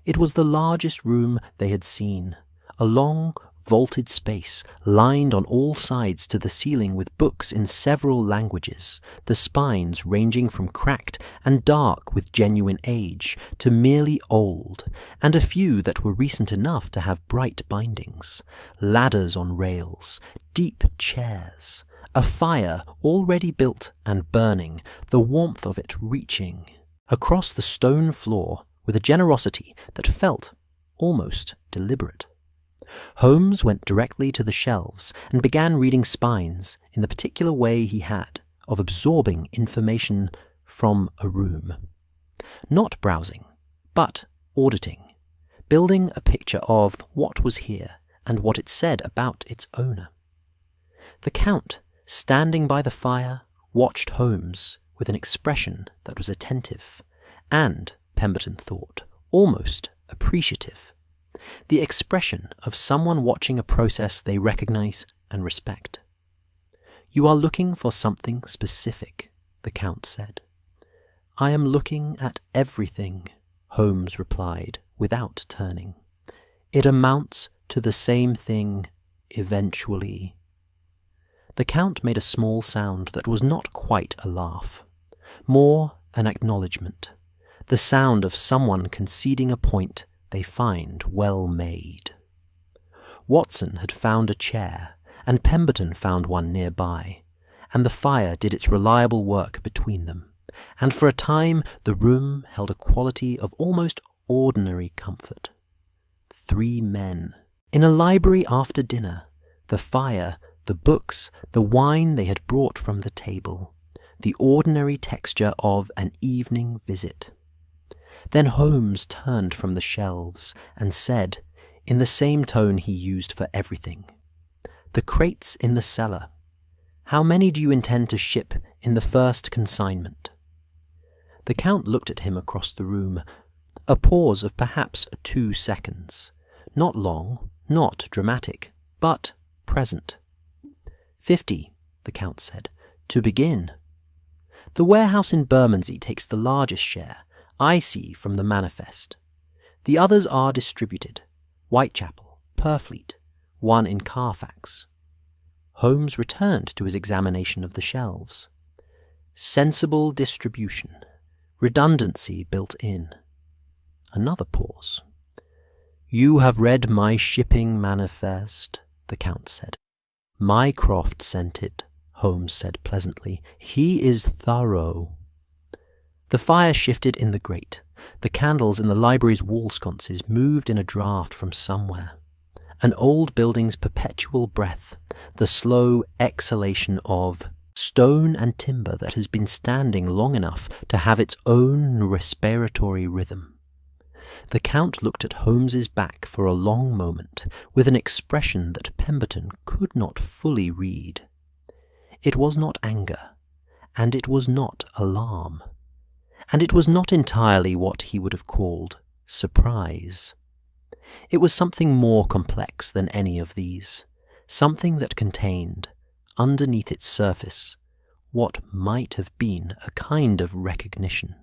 [SPEAKER 1] It was the largest room they had seen, a long, vaulted space lined on all sides to the ceiling with books in several languages, the spines ranging from cracked and dark with genuine age to merely old, and a few that were recent enough to have bright bindings, ladders on rails, deep chairs, a fire already built and burning, the warmth of it reaching across the stone floor with a generosity that felt almost deliberate. Holmes went directly to the shelves and began reading spines in the particular way he had of absorbing information from a room. Not browsing, but auditing, building a picture of what was here and what it said about its owner. The Count, standing by the fire, watched Holmes with an expression that was attentive and, Pemberton thought, almost appreciative. The expression of someone watching a process they recognize and respect. "You are looking for something specific," the Count said. "I am looking at everything," Holmes replied without turning. "It amounts to the same thing, eventually." The Count made a small sound that was not quite a laugh, more an acknowledgement, the sound of someone conceding a point they find well made. Watson had found a chair, and Pemberton found one nearby, and the fire did its reliable work between them, and for a time the room held a quality of almost ordinary comfort. 3 men. In a library after dinner, the fire, the books, the wine they had brought from the table, the ordinary texture of an evening visit. Then Holmes turned from the shelves and said, in the same tone he used for everything, "The crates in the cellar. How many do you intend to ship in the first consignment?" The Count looked at him across the room, a pause of perhaps 2 seconds, not long, not dramatic, but present. 50, the Count said, "to begin. The warehouse in Bermondsey takes the largest share, I see from the manifest. The others are distributed, Whitechapel, Purfleet, one in Carfax." Holmes returned to his examination of the shelves. Sensible distribution, redundancy built in. Another pause. "You have read my shipping manifest," the Count said. "Mycroft sent it," Holmes said pleasantly. "He is thorough." The fire shifted in the grate. The candles in the library's wall sconces moved in a draught from somewhere. An old building's perpetual breath, the slow exhalation of stone and timber that has been standing long enough to have its own respiratory rhythm. The Count looked at Holmes's back for a long moment, with an expression that Pemberton could not fully read. It was not anger, and it was not alarm, and it was not entirely what he would have called surprise. It was something more complex than any of these, something that contained, underneath its surface, what might have been a kind of recognition.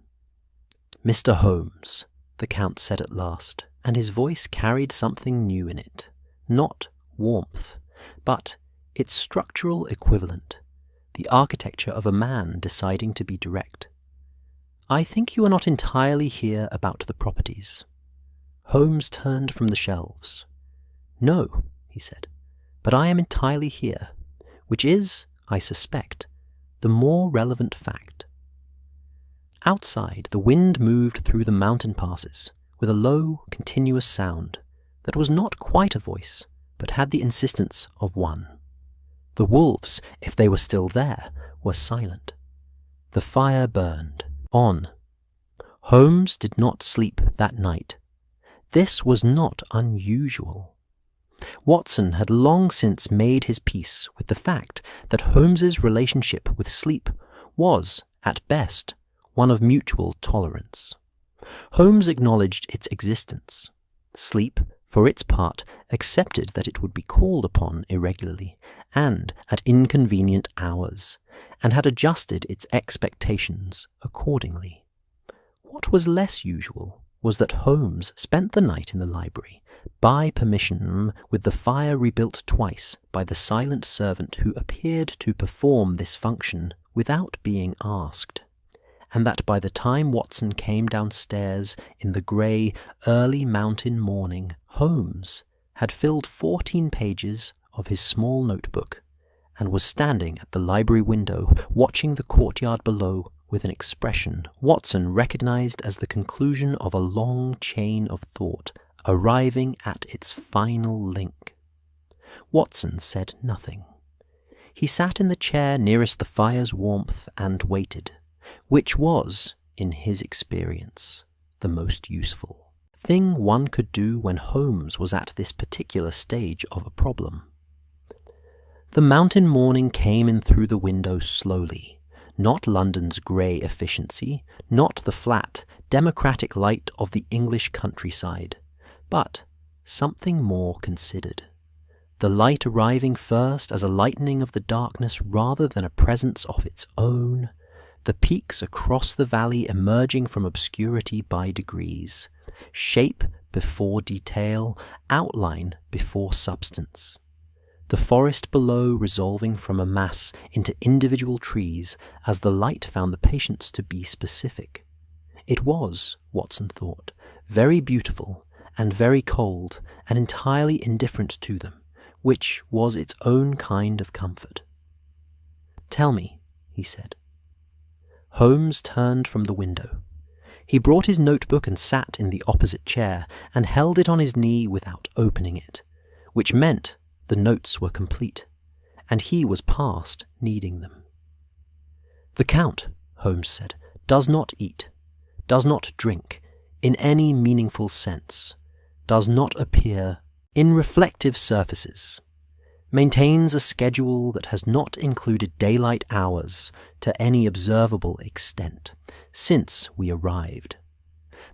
[SPEAKER 1] "Mr. Holmes," the Count said at last, and his voice carried something new in it, not warmth, but its structural equivalent, the architecture of a man deciding to be direct. "I think you are not entirely here about the properties." Holmes turned from the shelves. "No," he said, "but I am entirely here, which is, I suspect, the more relevant fact." Outside, the wind moved through the mountain passes with a low, continuous sound that was not quite a voice, but had the insistence of one. The wolves, if they were still there, were silent. The fire burned on. Holmes did not sleep that night. This was not unusual. Watson had long since made his peace with the fact that Holmes's relationship with sleep was, at best, one of mutual tolerance. Holmes acknowledged its existence. Sleep, for its part, accepted that it would be called upon irregularly and at inconvenient hours, and had adjusted its expectations accordingly. What was less usual was that Holmes spent the night in the library, by permission, with the fire rebuilt twice by the silent servant who appeared to perform this function without being asked, and that by the time Watson came downstairs in the grey, early mountain morning, Holmes had filled 14 pages of his small notebook, and was standing at the library window, watching the courtyard below with an expression Watson recognized as the conclusion of a long chain of thought arriving at its final link. Watson said nothing. He sat in the chair nearest the fire's warmth and waited, which was, in his experience, the most useful thing one could do when Holmes was at this particular stage of a problem. The mountain morning came in through the window slowly, not London's grey efficiency, not the flat, democratic light of the English countryside, but something more considered. The light arriving first as a lightening of the darkness rather than a presence of its own, the peaks across the valley emerging from obscurity by degrees, shape before detail, outline before substance. The forest below resolving from a mass into individual trees as the light found the patience to be specific. It was, Watson thought, very beautiful and very cold and entirely indifferent to them, which was its own kind of comfort. "Tell me," he said. Holmes turned from the window. He brought his notebook and sat in the opposite chair and held it on his knee without opening it, which meant the notes were complete, and he was past needing them. "The Count," Holmes said, "does not eat, does not drink, in any meaningful sense, does not appear in reflective surfaces, maintains a schedule that has not included daylight hours to any observable extent since we arrived.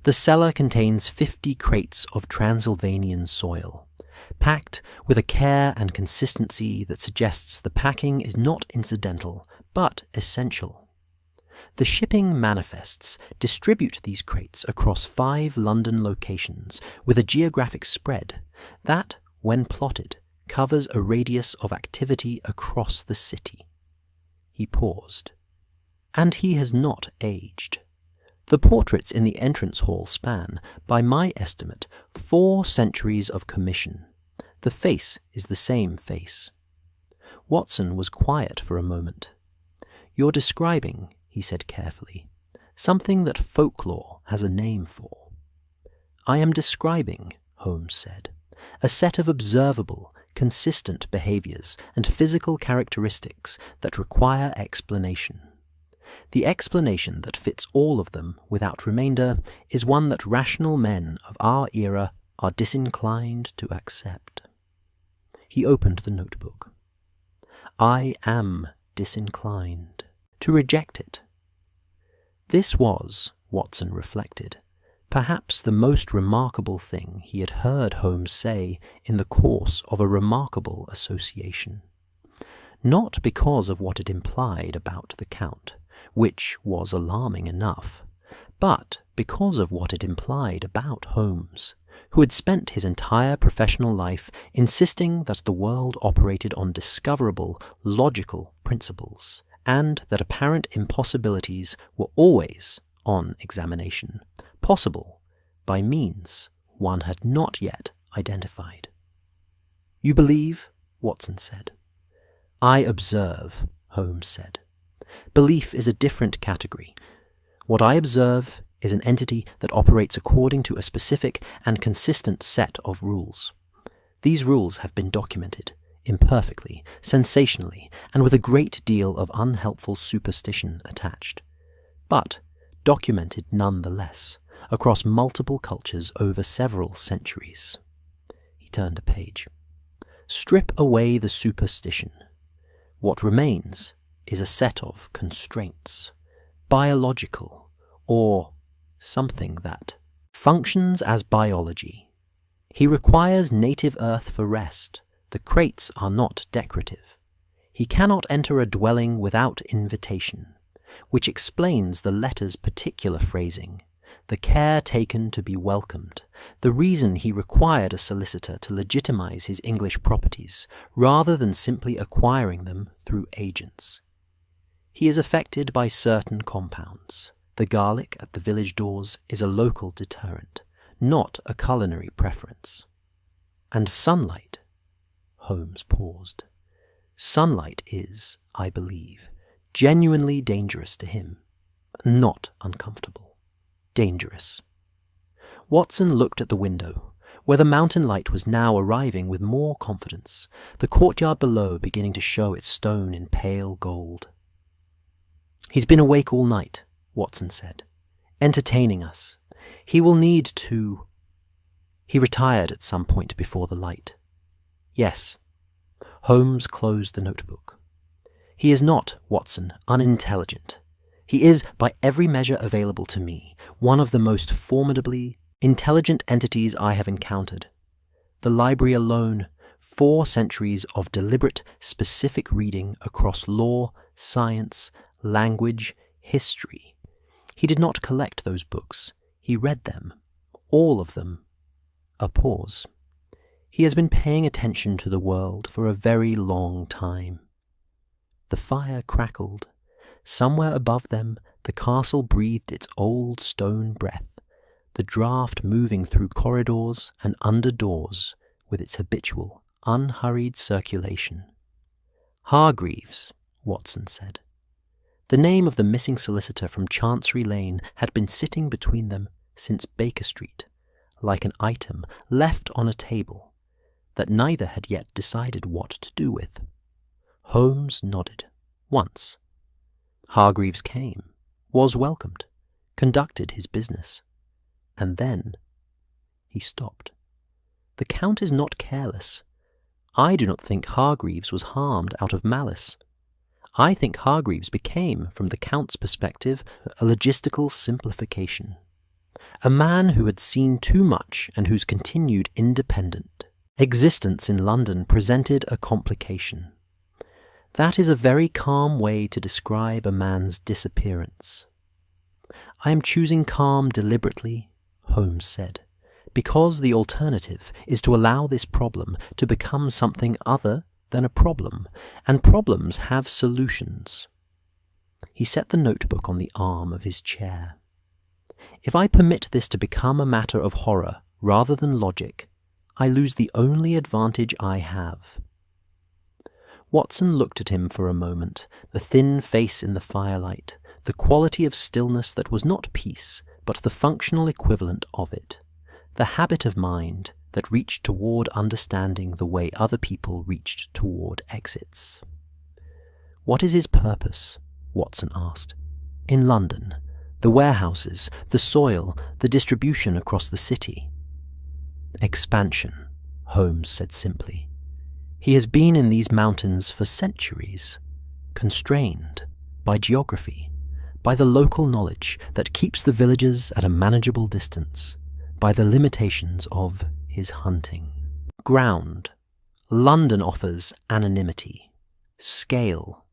[SPEAKER 1] The cellar contains 50 crates of Transylvanian soil, packed with a care and consistency that suggests the packing is not incidental, but essential. The shipping manifests distribute these crates across 5 London locations with a geographic spread that, when plotted, covers a radius of activity across the city." He paused. "And he has not aged. The portraits in the entrance hall span, by my estimate, 4 centuries of commission. The face is the same face. Watson was quiet for a moment. "You're describing," he said carefully, "something that folklore has a name for." "I am describing," Holmes said, "a set of observable, consistent behaviors and physical characteristics that require explanation. The explanation that fits all of them without remainder is one that rational men of our era are disinclined to accept." He opened the notebook. "I am disinclined to reject it." This was, Watson reflected, perhaps the most remarkable thing he had heard Holmes say in the course of a remarkable association. Not because of what it implied about the Count, which was alarming enough, but because of what it implied about Holmes, who had spent his entire professional life insisting that the world operated on discoverable, logical principles, and that apparent impossibilities were always, on examination, possible by means one had not yet identified. "You believe?" Watson said. "I observe," Holmes said. "Belief is a different category. What I observe is an entity that operates according to a specific and consistent set of rules. These rules have been documented, imperfectly, sensationally, and with a great deal of unhelpful superstition attached, but documented nonetheless, across multiple cultures over several centuries." He turned a page. "Strip away the superstition. What remains is a set of constraints, biological, or something that functions as biology. He requires native earth for rest. The crates are not decorative. He cannot enter a dwelling without invitation, which explains the letter's particular phrasing, the care taken to be welcomed, the reason he required a solicitor to legitimize his English properties, rather than simply acquiring them through agents. He is affected by certain compounds. The garlic at the village doors is a local deterrent, not a culinary preference. And sunlight," Holmes paused, "sunlight is, I believe, genuinely dangerous to him, not uncomfortable. Dangerous." Watson looked at the window, where the mountain light was now arriving with more confidence, the courtyard below beginning to show its stone in pale gold. "He's been awake all night," Watson said, "entertaining us. He will need to—" "He retired at some point before the light." "Yes." Holmes closed the notebook. "He is not, Watson, unintelligent. He is, by every measure available to me, one of the most formidably intelligent entities I have encountered. The library alone, 4 centuries of deliberate, specific reading across law, science, language, history. He did not collect those books. He read them. All of them." A pause. "He has been paying attention to the world for a very long time." The fire crackled. Somewhere above them, the castle breathed its old stone breath, the draught moving through corridors and under doors with its habitual, unhurried circulation. "Hargreaves," Watson said. The name of the missing solicitor from Chancery Lane had been sitting between them since Baker Street, like an item left on a table that neither had yet decided what to do with. Holmes nodded, once. Hargreaves came, was welcomed, conducted his business, and then he stopped. "The Count is not careless. I do not think Hargreaves was harmed out of malice. I think Hargreaves became, from the Count's perspective, a logistical simplification. A man who had seen too much and whose continued independent existence in London presented a complication. That is a very calm way to describe a man's disappearance." "I am choosing calm deliberately," Holmes said, "because the alternative is to allow this problem to become something other than a problem, and problems have solutions." He set the notebook on the arm of his chair. "If I permit this to become a matter of horror rather than logic, I lose the only advantage I have." Watson looked at him for a moment, the thin face in the firelight, the quality of stillness that was not peace, but the functional equivalent of it, the habit of mind that reached toward understanding the way other people reached toward exits. "What is his purpose?" Watson asked. "In London, the warehouses, the soil, the distribution across the city." "Expansion," Holmes said simply. "He has been in these mountains for centuries, constrained by geography, by the local knowledge that keeps the villagers at a manageable distance, by the limitations of his hunting. Ground. London offers anonymity. Scale.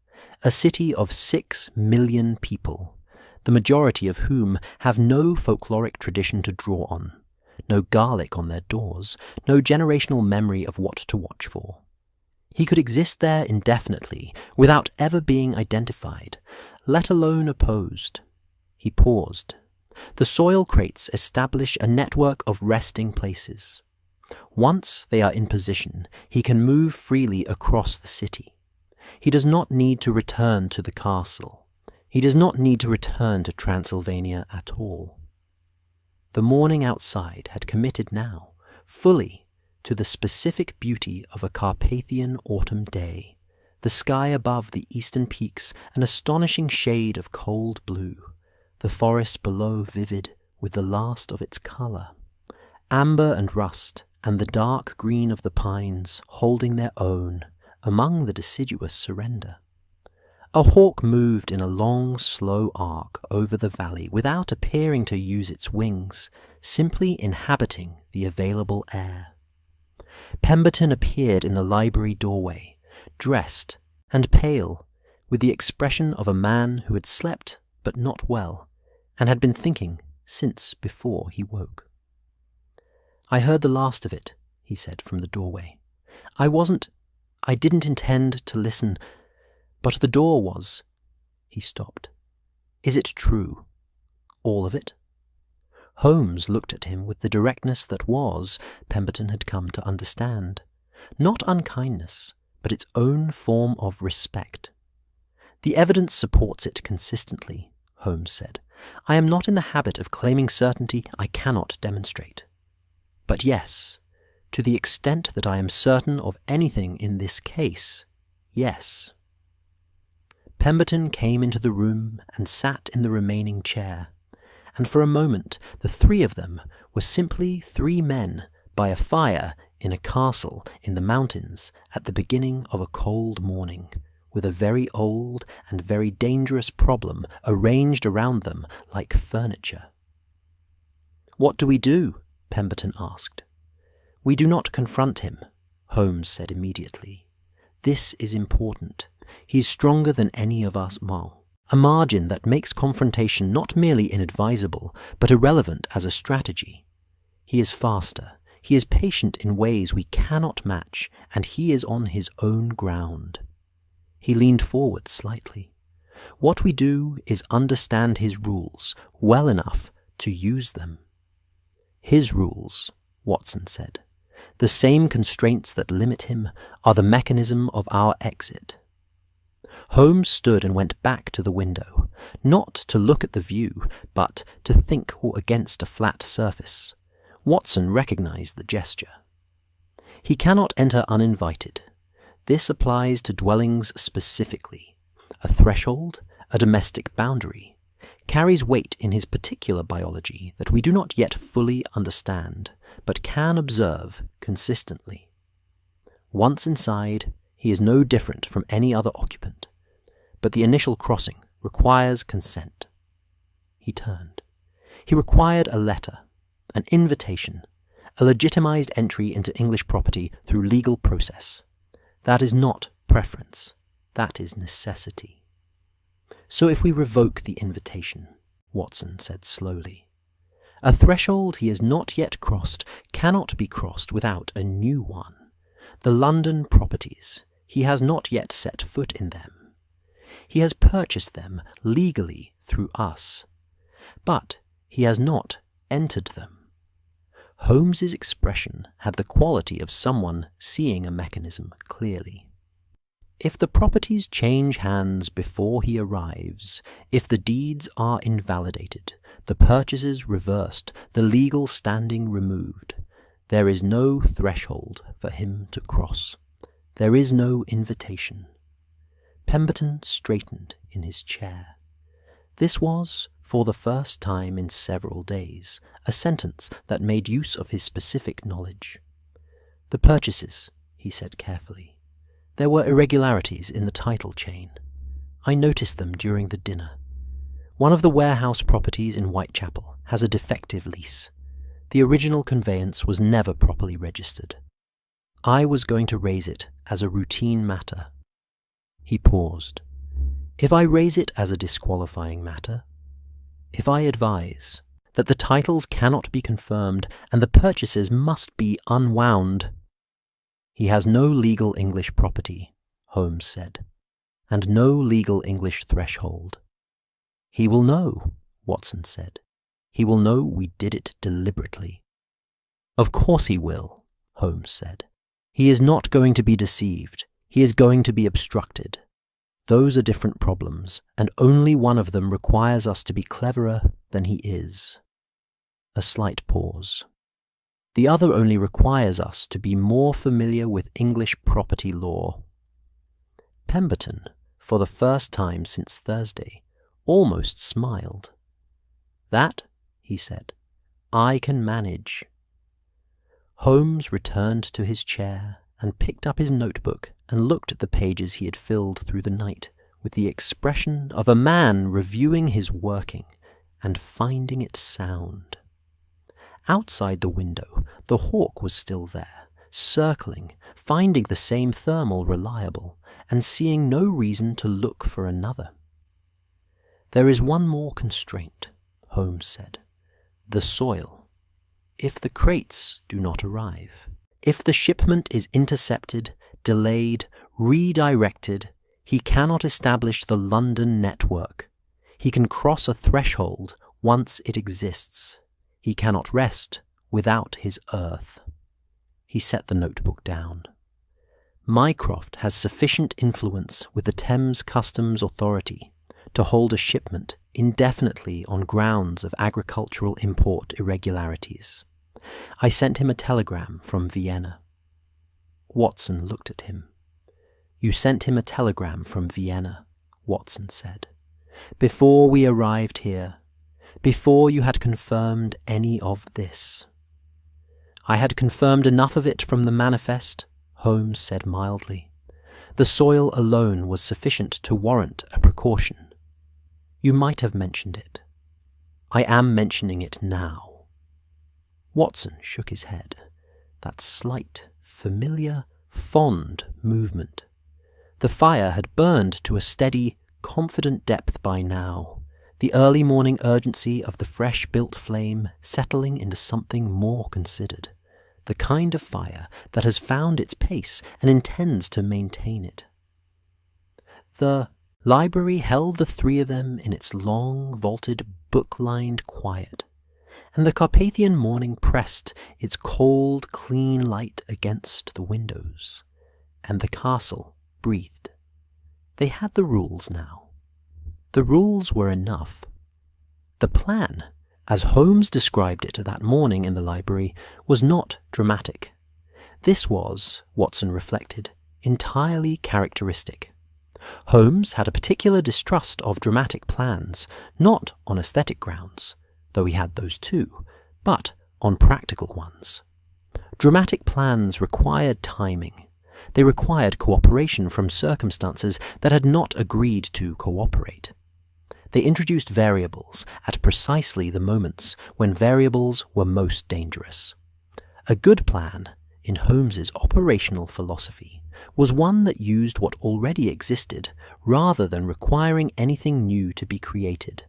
[SPEAKER 1] A city of 6 million people, the majority of whom have no folkloric tradition to draw on, no garlic on their doors, no generational memory of what to watch for. He could exist there indefinitely, without ever being identified, let alone opposed." He paused. "The soil crates establish a network of resting places. Once they are in position, he can move freely across the city. He does not need to return to the castle. He does not need to return to Transylvania at all." The morning outside had committed now, fully, to the specific beauty of a Carpathian autumn day, the sky above the eastern peaks an astonishing shade of cold blue, the forest below vivid with the last of its colour, amber and rust, and the dark green of the pines holding their own among the deciduous surrender. A hawk moved in a long, slow arc over the valley without appearing to use its wings, simply inhabiting the available air. Pemberton appeared in the library doorway, dressed and pale, with the expression of a man who had slept but not well, and had been thinking since before he woke. "I heard the last of it," he said from the doorway. I didn't intend to listen, but the door was—" He stopped. "Is it true? All of it?" Holmes looked at him with the directness that was, Pemberton had come to understand, not unkindness, but its own form of respect. "The evidence supports it consistently," Holmes said. "I am not in the habit of claiming certainty I cannot demonstrate. But yes, to the extent that I am certain of anything in this case, yes." Pemberton came into the room and sat in the remaining chair, and for a moment the three of them were simply 3 men by a fire in a castle in the mountains at the beginning of a cold morning, with a very old and very dangerous problem arranged around them like furniture. "What do we do?" Pemberton asked. "We do not confront him," Holmes said immediately. "This is important. He's stronger than any of us Mal. A margin that makes confrontation not merely inadvisable, but irrelevant as a strategy. He is faster. He is patient in ways we cannot match, and he is on his own ground." He leaned forward slightly. "What we do is understand his rules well enough to use them." "His rules," Watson said, "the same constraints that limit him, are the mechanism of our exit." Holmes stood and went back to the window, not to look at the view, but to think against a flat surface. Watson recognized the gesture. "He cannot enter uninvited. This applies to dwellings specifically. A threshold, a domestic boundary, carries weight in his particular biology that we do not yet fully understand, but can observe consistently. Once inside, he is no different from any other occupant, but the initial crossing requires consent." He turned. He required a letter, an invitation, a legitimized entry into English property through legal process. That is not preference. That is necessity. "So if we revoke the invitation," Watson said slowly, "a threshold he has not yet crossed cannot be crossed without a new one. The London properties, he has not yet set foot in them. He has purchased them legally through us, but he has not entered them." Holmes's expression had the quality of someone seeing a mechanism clearly. If the properties change hands before he arrives, if the deeds are invalidated, the purchases reversed, the legal standing removed, there is no threshold for him to cross. There is no invitation. Pemberton straightened in his chair. This was, for the first time in several days, a sentence that made use of his specific knowledge. The purchases, he said carefully. There were irregularities in the title chain. I noticed them during the dinner. One of the warehouse properties in Whitechapel has a defective lease. The original conveyance was never properly registered. I was going to raise it as a routine matter. He paused. If I raise it as a disqualifying matter, if I advise that the titles cannot be confirmed and the purchases must be unwound. He has no legal English property, Holmes said, and no legal English threshold. He will know, Watson said. He will know we did it deliberately. Of course he will, Holmes said. He is not going to be deceived. He is going to be obstructed. Those are different problems, and only one of them requires us to be cleverer than he is. A slight pause. The other only requires us to be more familiar with English property law. Pemberton, for the first time since Thursday, almost smiled. That, he said, I can manage. Holmes returned to his chair and picked up his notebook and looked at the pages he had filled through the night with the expression of a man reviewing his working and finding it sound. Outside the window, the hawk was still there, circling, finding the same thermal reliable, and seeing no reason to look for another. There is one more constraint, Holmes said. The soil. If the crates do not arrive, if the shipment is intercepted, delayed, redirected, he cannot establish the London network. He can cross a threshold once it exists. He cannot rest without his earth. He set the notebook down. Mycroft has sufficient influence with the Thames Customs Authority to hold a shipment indefinitely on grounds of agricultural import irregularities. I sent him a telegram from Vienna. Watson looked at him. You sent him a telegram from Vienna, Watson said. Before we arrived here, before you had confirmed any of this. I had confirmed enough of it from the manifest, Holmes said mildly. The soil alone was sufficient to warrant a precaution. You might have mentioned it. I am mentioning it now. Watson shook his head. That slight, familiar, fond movement. The fire had burned to a steady, confident depth by now, the early morning urgency of the fresh-built flame settling into something more considered, the kind of fire that has found its pace and intends to maintain it. The library held the three of them in its long, vaulted, book-lined quiet, and the Carpathian morning pressed its cold, clean light against the windows, and the castle breathed. They had the rules now. The rules were enough. The plan, as Holmes described it that morning in the library, was not dramatic. This was, Watson reflected, entirely characteristic. Holmes had a particular distrust of dramatic plans, not on aesthetic grounds, though he had those too, but on practical ones. Dramatic plans required timing. They required cooperation from circumstances that had not agreed to cooperate. They introduced variables at precisely the moments when variables were most dangerous. A good plan, in Holmes's operational philosophy, was one that used what already existed rather than requiring anything new to be created,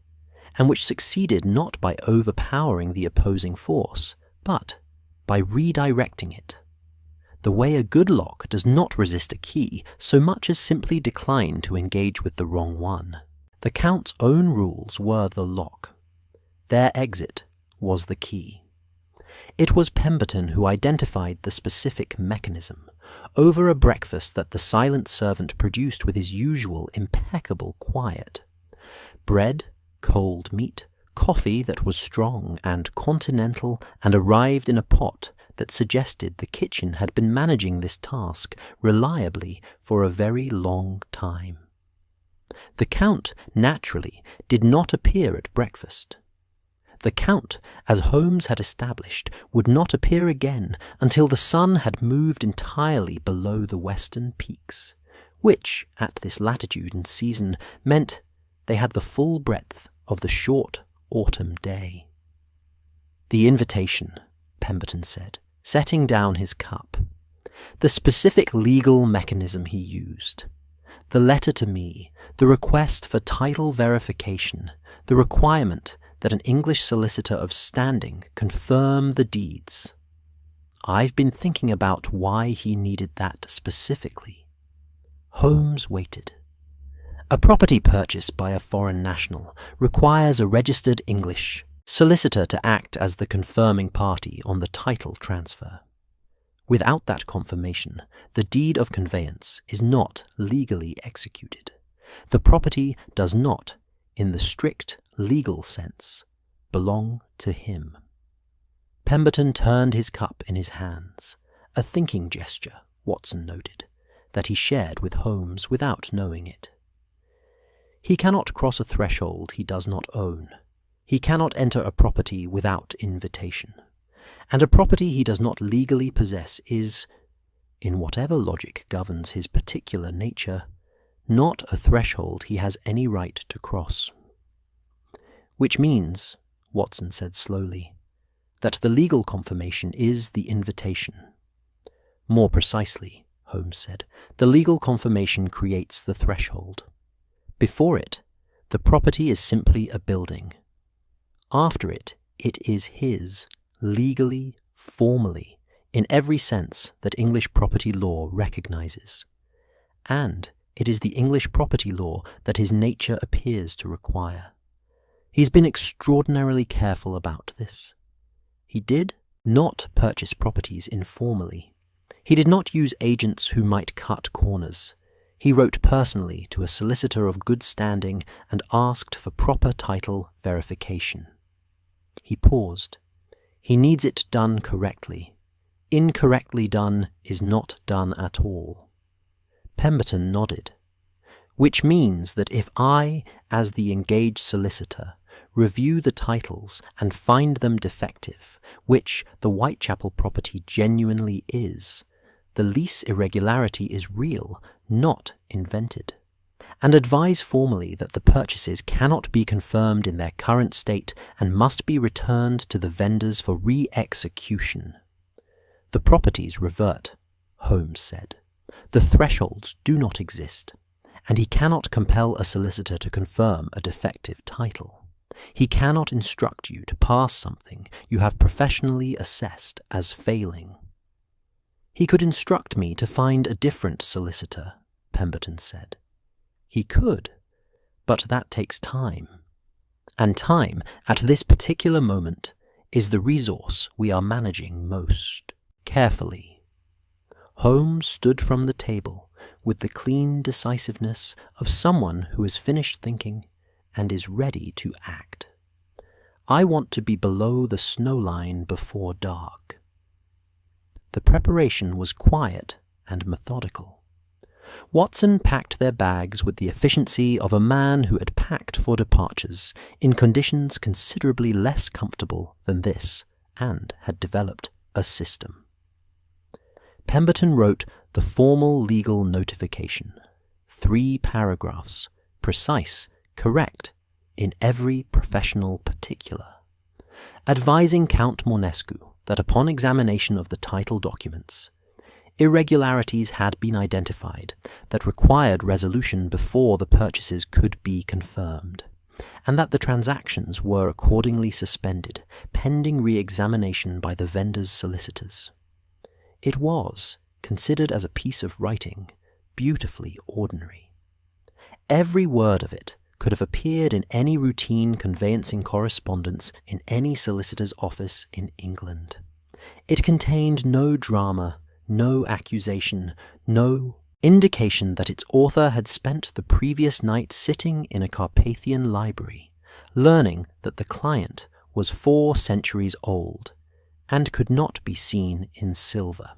[SPEAKER 1] and which succeeded not by overpowering the opposing force, but by redirecting it. The way a good lock does not resist a key so much as simply decline to engage with the wrong one. The Count's own rules were the lock. Their exit was the key. It was Pemberton who identified the specific mechanism, over a breakfast that the silent servant produced with his usual impeccable quiet. Bread, cold meat, coffee that was strong and continental and arrived in a pot that suggested the kitchen had been managing this task reliably for a very long time. The Count, naturally, did not appear at breakfast. The Count, as Holmes had established, would not appear again until the sun had moved entirely below the western peaks, which, at this latitude and season, meant they had the full breadth of the short autumn day. "The invitation," Pemberton said, setting down his cup. "The specific legal mechanism he used. The letter to me, the request for title verification, the requirement that an English solicitor of standing confirm the deeds. I've been thinking about why he needed that specifically." Holmes waited. A property purchase by a foreign national requires a registered English solicitor to act as the confirming party on the title transfer. Without that confirmation, the deed of conveyance is not legally executed. The property does not, in the strict legal sense, belong to him. Pemberton turned his cup in his hands, a thinking gesture, Watson noted, that he shared with Holmes without knowing it. He cannot cross a threshold he does not own. He cannot enter a property without invitation. And a property he does not legally possess is, in whatever logic governs his particular nature, not a threshold he has any right to cross. Which means, Watson said slowly, that the legal confirmation is the invitation. More precisely, Holmes said, the legal confirmation creates the threshold. Before it, the property is simply a building. After it, it is his, legally, formally, in every sense that English property law recognizes. And it is the English property law that his nature appears to require. He's been extraordinarily careful about this. He did not purchase properties informally. He did not use agents who might cut corners. He wrote personally to a solicitor of good standing and asked for proper title verification. He paused. He needs it done correctly. Incorrectly done is not done at all. Pemberton nodded. Which means that if I, as the engaged solicitor, review the titles and find them defective, which the Whitechapel property genuinely is, the lease irregularity is real, not invented, and advise formally that the purchases cannot be confirmed in their current state and must be returned to the vendors for re-execution. The properties revert, Holmes said. The thresholds do not exist, and he cannot compel a solicitor to confirm a defective title. He cannot instruct you to pass something you have professionally assessed as failing. He could instruct me to find a different solicitor, Pemberton said. He could, but that takes time. And time, at this particular moment, is the resource we are managing most carefully. Holmes stood from the table with the clean decisiveness of someone who has finished thinking and is ready to act. I want to be below the snow line before dark. The preparation was quiet and methodical. Watson packed their bags with the efficiency of a man who had packed for departures in conditions considerably less comfortable than this and had developed a system. Pemberton wrote the formal legal notification, 3 paragraphs, precise, correct, in every professional particular, advising Count Monescu that upon examination of the title documents, irregularities had been identified that required resolution before the purchases could be confirmed, and that the transactions were accordingly suspended, pending re-examination by the vendor's solicitors. It was, considered as a piece of writing, beautifully ordinary. Every word of it could have appeared in any routine conveyancing correspondence in any solicitor's office in England. It contained no drama, no accusation, no indication that its author had spent the previous night sitting in a Carpathian library, learning that the client was 4 centuries old and could not be seen in silver.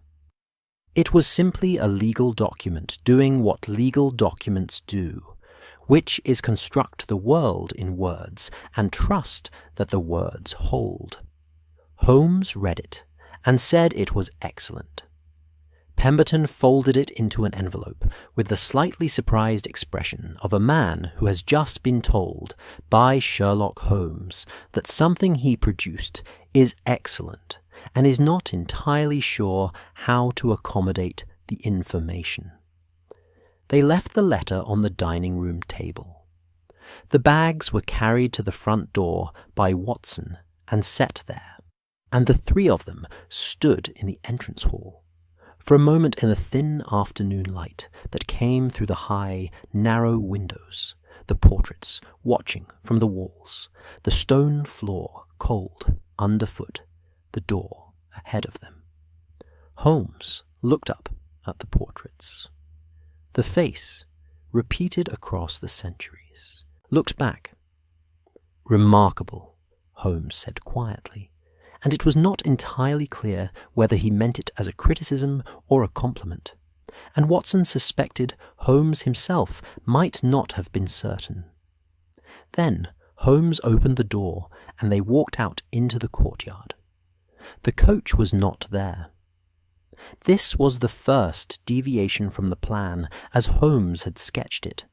[SPEAKER 1] It was simply a legal document doing what legal documents do, which is construct the world in words and trust that the words hold. Holmes read it and said it was excellent. Pemberton folded it into an envelope with the slightly surprised expression of a man who has just been told by Sherlock Holmes that something he produced is excellent and is not entirely sure how to accommodate the information. They left the letter on the dining room table. The bags were carried to the front door by Watson and set there, and the 3 of them stood in the entrance hall. For a moment in the thin afternoon light that came through the high, narrow windows, the portraits watching from the walls, the stone floor cold underfoot, the door ahead of them. Holmes looked up at the portraits. The face, repeated across the centuries, looked back. "Remarkable," Holmes said quietly, and it was not entirely clear whether he meant it as a criticism or a compliment, and Watson suspected Holmes himself might not have been certain. Then Holmes opened the door, and they walked out into the courtyard. The coach was not there. This was the first deviation from the plan as Holmes had sketched it,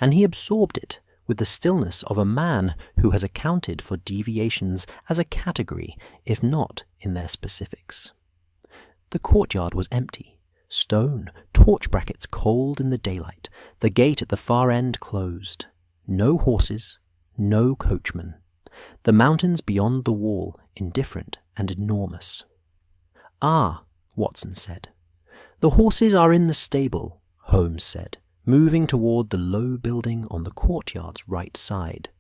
[SPEAKER 1] and he absorbed it with the stillness of a man who has accounted for deviations as a category, if not in their specifics. The courtyard was empty, stone, torch brackets cold in the daylight, the gate at the far end closed. No horses, no coachman. The mountains beyond the wall indifferent and enormous. "Ah," Watson said. "The horses are in the stable," Holmes said, moving toward the low building on the courtyard's right side.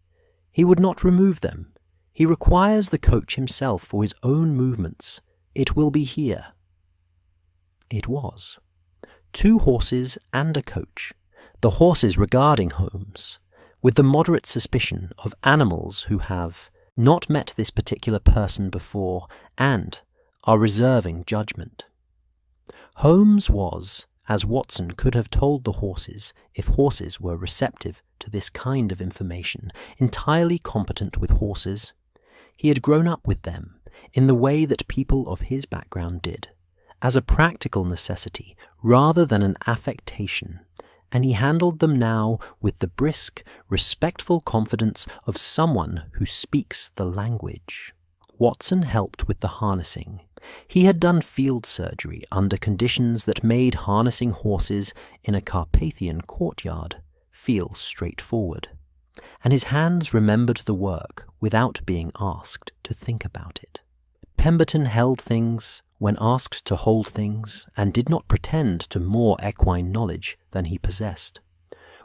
[SPEAKER 1] "He would not remove them. He requires the coach himself for his own movements. It will be here." It was. 2 horses and a coach, the horses regarding Holmes, with the moderate suspicion of animals who have not met this particular person before and are reserving judgment. Holmes was, as Watson could have told the horses if horses were receptive to this kind of information, entirely competent with horses. He had grown up with them in the way that people of his background did, as a practical necessity rather than an affectation, and he handled them now with the brisk, respectful confidence of someone who speaks the language. Watson helped with the harnessing. He had done field surgery under conditions that made harnessing horses in a Carpathian courtyard feel straightforward, and his hands remembered the work without being asked to think about it. Pemberton held things when asked to hold things, and did not pretend to more equine knowledge than he possessed,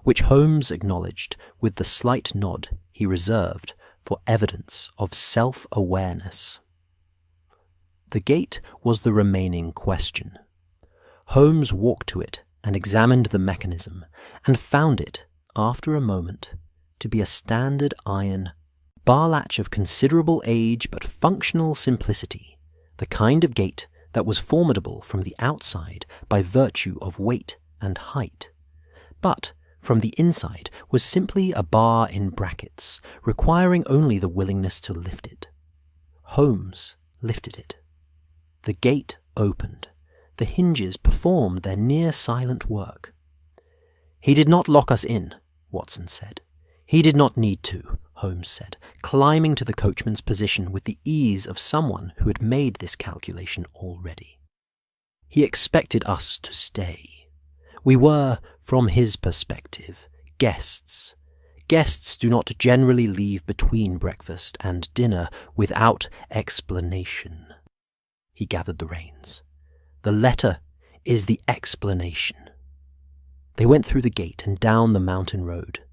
[SPEAKER 1] which Holmes acknowledged with the slight nod he reserved for evidence of self-awareness. The gate was the remaining question. Holmes walked to it and examined the mechanism, and found it, after a moment, to be a standard iron bar latch of considerable age but functional simplicity, the kind of gate that was formidable from the outside by virtue of weight and height, but from the inside was simply a bar in brackets, requiring only the willingness to lift it. Holmes lifted it. The gate opened. The hinges performed their near-silent work. "He did not lock us in," Watson said. "He did not need to," Holmes said, climbing to the coachman's position with the ease of someone who had made this calculation already. "He expected us to stay. We were, from his perspective, guests. Guests do not generally leave between breakfast and dinner without explanation." He gathered the reins. "The letter is the explanation." They went through the gate and down the mountain road.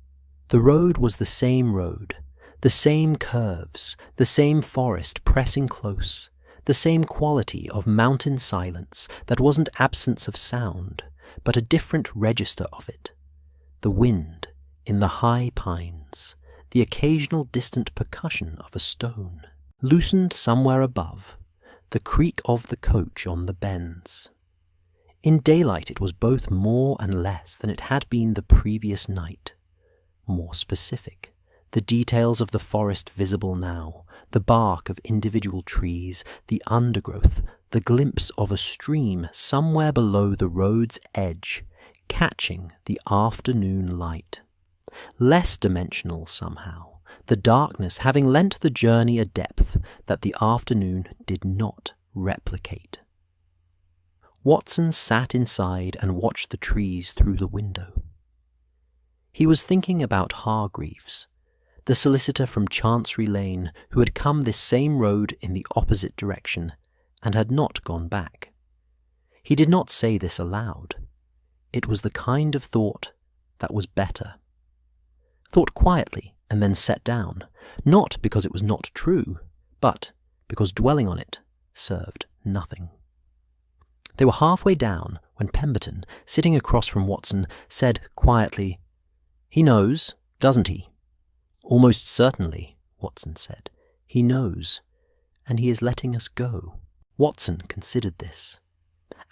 [SPEAKER 1] The road was the same road, the same curves, the same forest pressing close, the same quality of mountain silence that wasn't absence of sound, but a different register of it. The wind in the high pines, the occasional distant percussion of a stone, loosened somewhere above, the creak of the coach on the bends. In daylight it was both more and less than it had been the previous night, more specific, the details of the forest visible now, the bark of individual trees, the undergrowth, the glimpse of a stream somewhere below the road's edge, catching the afternoon light. Less dimensional somehow, the darkness having lent the journey a depth that the afternoon did not replicate. Watson sat inside and watched the trees through the window. He was thinking about Hargreaves, the solicitor from Chancery Lane who had come this same road in the opposite direction and had not gone back. He did not say this aloud. It was the kind of thought that was better. Thought quietly and then set down, not because it was not true, but because dwelling on it served nothing. They were halfway down when Pemberton, sitting across from Watson, said quietly, "He knows, doesn't he?" "Almost certainly," Watson said. "He knows, and he is letting us go." Watson considered this.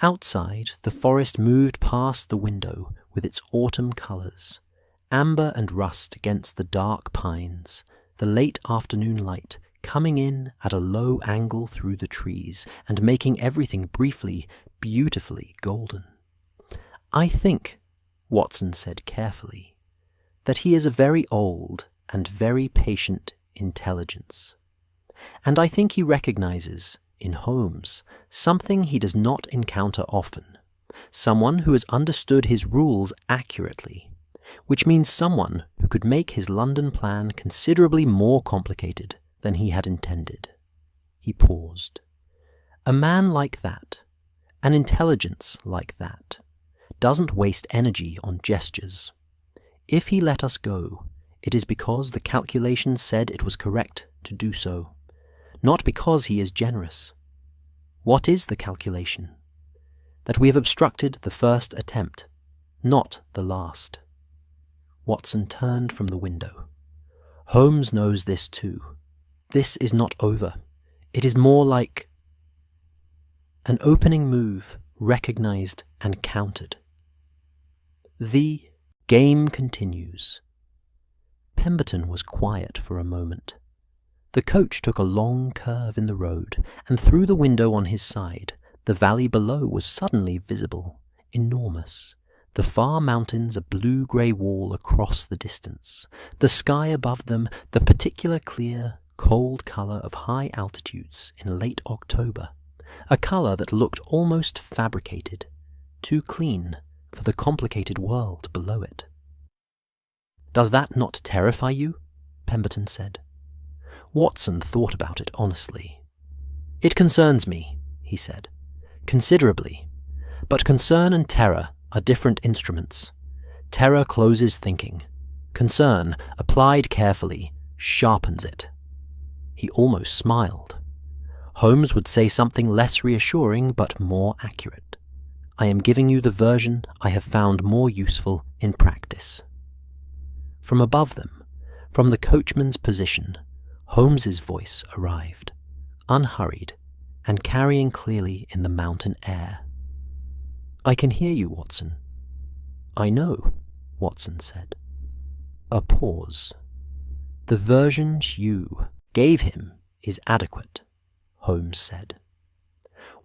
[SPEAKER 1] Outside, the forest moved past the window with its autumn colours, amber and rust against the dark pines, the late afternoon light coming in at a low angle through the trees and making everything briefly, beautifully golden. "I think," Watson said carefully, "that he is a very old and very patient intelligence. And I think he recognizes, in Holmes, something he does not encounter often, someone who has understood his rules accurately, which means someone who could make his London plan considerably more complicated than he had intended." He paused. "A man like that, an intelligence like that, doesn't waste energy on gestures. If he let us go, it is because the calculations said it was correct to do so, not because he is generous. What is the calculation? That we have obstructed the first attempt, not the last." Watson turned from the window. "Holmes knows this too. This is not over. It is more like an opening move recognized and countered. The game continues." Pemberton was quiet for a moment. The coach took a long curve in the road, and through the window on his side, the valley below was suddenly visible, enormous, the far mountains a blue-grey wall across the distance, the sky above them the particular clear, cold colour of high altitudes in late October, a colour that looked almost fabricated, too clean for the complicated world below it. "Does that not terrify you?" Pemberton said. Watson thought about it honestly. "It concerns me," he said, "considerably. But concern and terror are different instruments. Terror closes thinking. Concern, applied carefully, sharpens it." He almost smiled. Holmes would say something less reassuring but more accurate. "I am giving you the version I have found more useful in practice." From above them, from the coachman's position, Holmes's voice arrived, unhurried, and carrying clearly in the mountain air. "I can hear you, Watson." "I know," Watson said. A pause. "The version you gave him is adequate," Holmes said.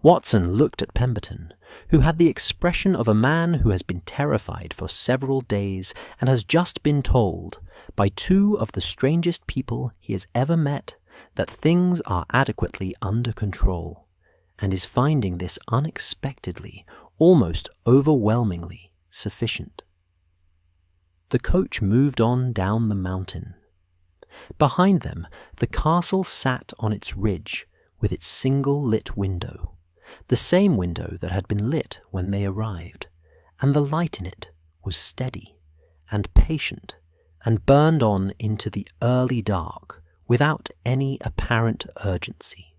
[SPEAKER 1] Watson looked at Pemberton, who had the expression of a man who has been terrified for several days and has just been told, by two of the strangest people he has ever met, that things are adequately under control, and is finding this unexpectedly, almost overwhelmingly sufficient. The coach moved on down the mountain. Behind them, the castle sat on its ridge with its single lit window, the same window that had been lit when they arrived, and the light in it was steady and patient and burned on into the early dark without any apparent urgency.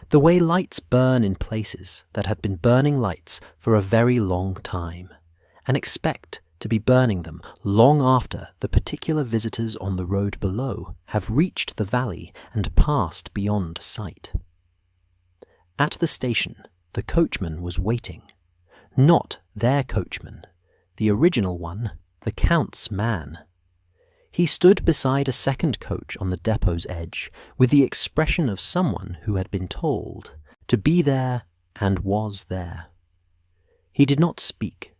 [SPEAKER 1] The way lights burn in places that have been burning lights for a very long time, and expect to be burning them long after the particular visitors on the road below have reached the valley and passed beyond sight. At the station, the coachman was waiting. Not their coachman, the original one, the Count's man. He stood beside a second coach on the depot's edge, with the expression of someone who had been told to be there and was there. He did not speak.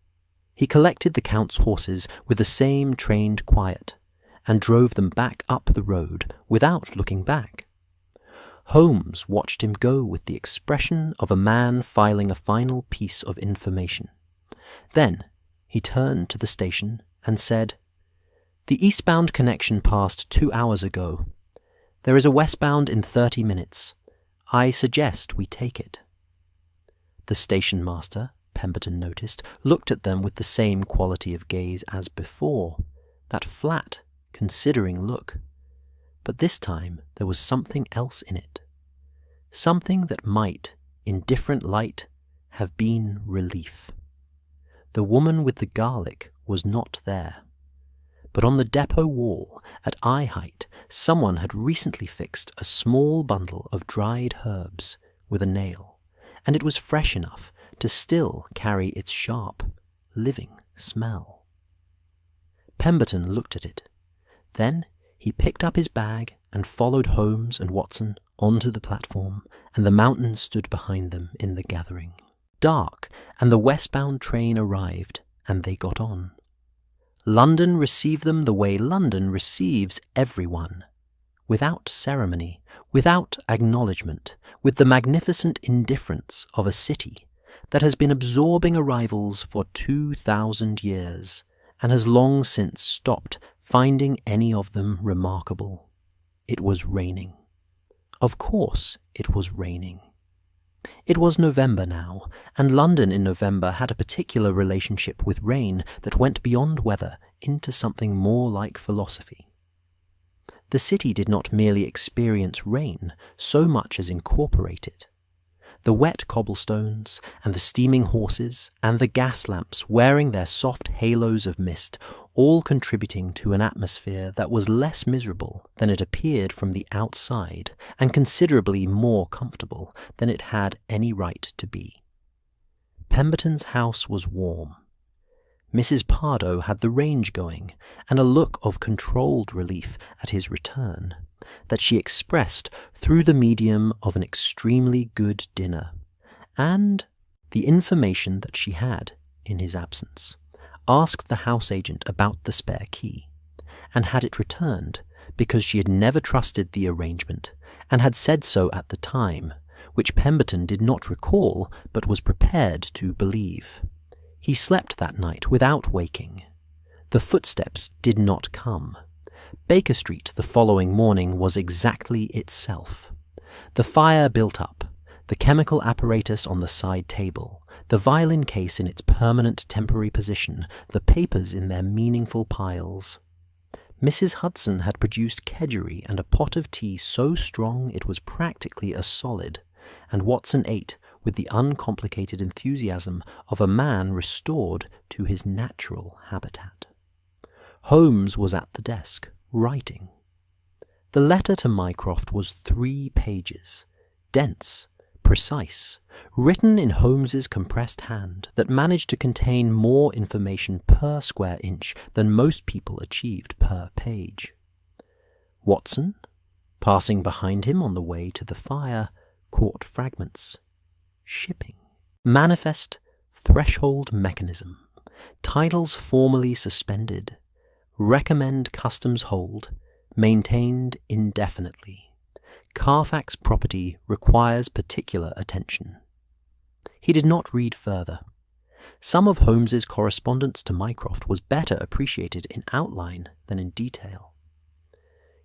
[SPEAKER 1] He collected the Count's horses with the same trained quiet, and drove them back up the road without looking back. Holmes watched him go with the expression of a man filing a final piece of information. Then he turned to the station and said, "The eastbound connection passed 2 hours ago. There is a westbound in 30 minutes. I suggest we take it." The station master, Pemberton noticed, looked at them with the same quality of gaze as before, that flat, considering look. But this time there was something else in it. Something that might, in different light, have been relief. The woman with the garlic was not there. But on the depot wall, at eye height, someone had recently fixed a small bundle of dried herbs with a nail, and it was fresh enough to still carry its sharp, living smell. Pemberton looked at it. Then he picked up his bag and followed Holmes and Watson onto the platform, and the mountains stood behind them in the gathering. Dark, and the westbound train arrived, and they got on. London received them the way London receives everyone, without ceremony, without acknowledgement, with the magnificent indifference of a city that has been absorbing arrivals for 2,000 years, and has long since stopped finding any of them remarkable. It was raining. Of course it was raining. It was November now, and London in November had a particular relationship with rain that went beyond weather into something more like philosophy. The city did not merely experience rain so much as incorporate it. The wet cobblestones, and the steaming horses, and the gas lamps wearing their soft halos of mist, all contributing to an atmosphere that was less miserable than it appeared from the outside, and considerably more comfortable than it had any right to be. Pemberton's house was warm. Mrs. Pardoe had the range going, and a look of controlled relief at his return, that she expressed through the medium of an extremely good dinner, and the information that she had, in his absence, asked the house agent about the spare key, and had it returned, because she had never trusted the arrangement, and had said so at the time, which Pemberton did not recall, but was prepared to believe. He slept that night without waking. The footsteps did not come. Baker Street the following morning was exactly itself. The fire built up, the chemical apparatus on the side table, the violin case in its permanent temporary position, the papers in their meaningful piles. Mrs. Hudson had produced kedgeree and a pot of tea so strong it was practically a solid, and Watson ate with the uncomplicated enthusiasm of a man restored to his natural habitat. Holmes was at the desk, writing. The letter to Mycroft was 3 pages, dense, precise, written in Holmes's compressed hand that managed to contain more information per square inch than most people achieved per page. Watson, passing behind him on the way to the fire, caught fragments. Shipping. Manifest threshold mechanism. Titles formally suspended. Recommend customs hold. Maintained indefinitely. Carfax property requires particular attention. He did not read further. Some of Holmes's correspondence to Mycroft was better appreciated in outline than in detail.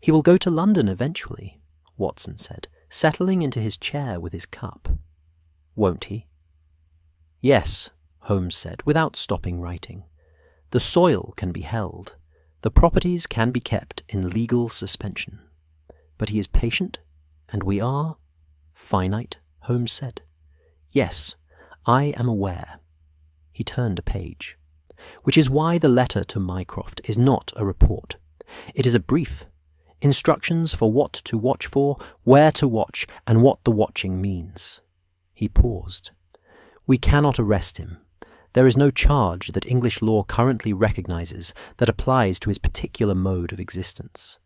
[SPEAKER 1] "He will go to London eventually," Watson said, settling into his chair with his cup. "Won't he?" "Yes," Holmes said, without stopping writing. "The soil can be held. The properties can be kept in legal suspension. But he is patient, and we are finite Holmes said. Yes, I am aware. He turned a page. Which is why the letter to Mycroft is not a report. It is a brief. Instructions for what to watch for, where to watch, and what the watching means. He paused. We cannot arrest him. There is no charge that English law currently recognizes that applies to his particular mode of existence.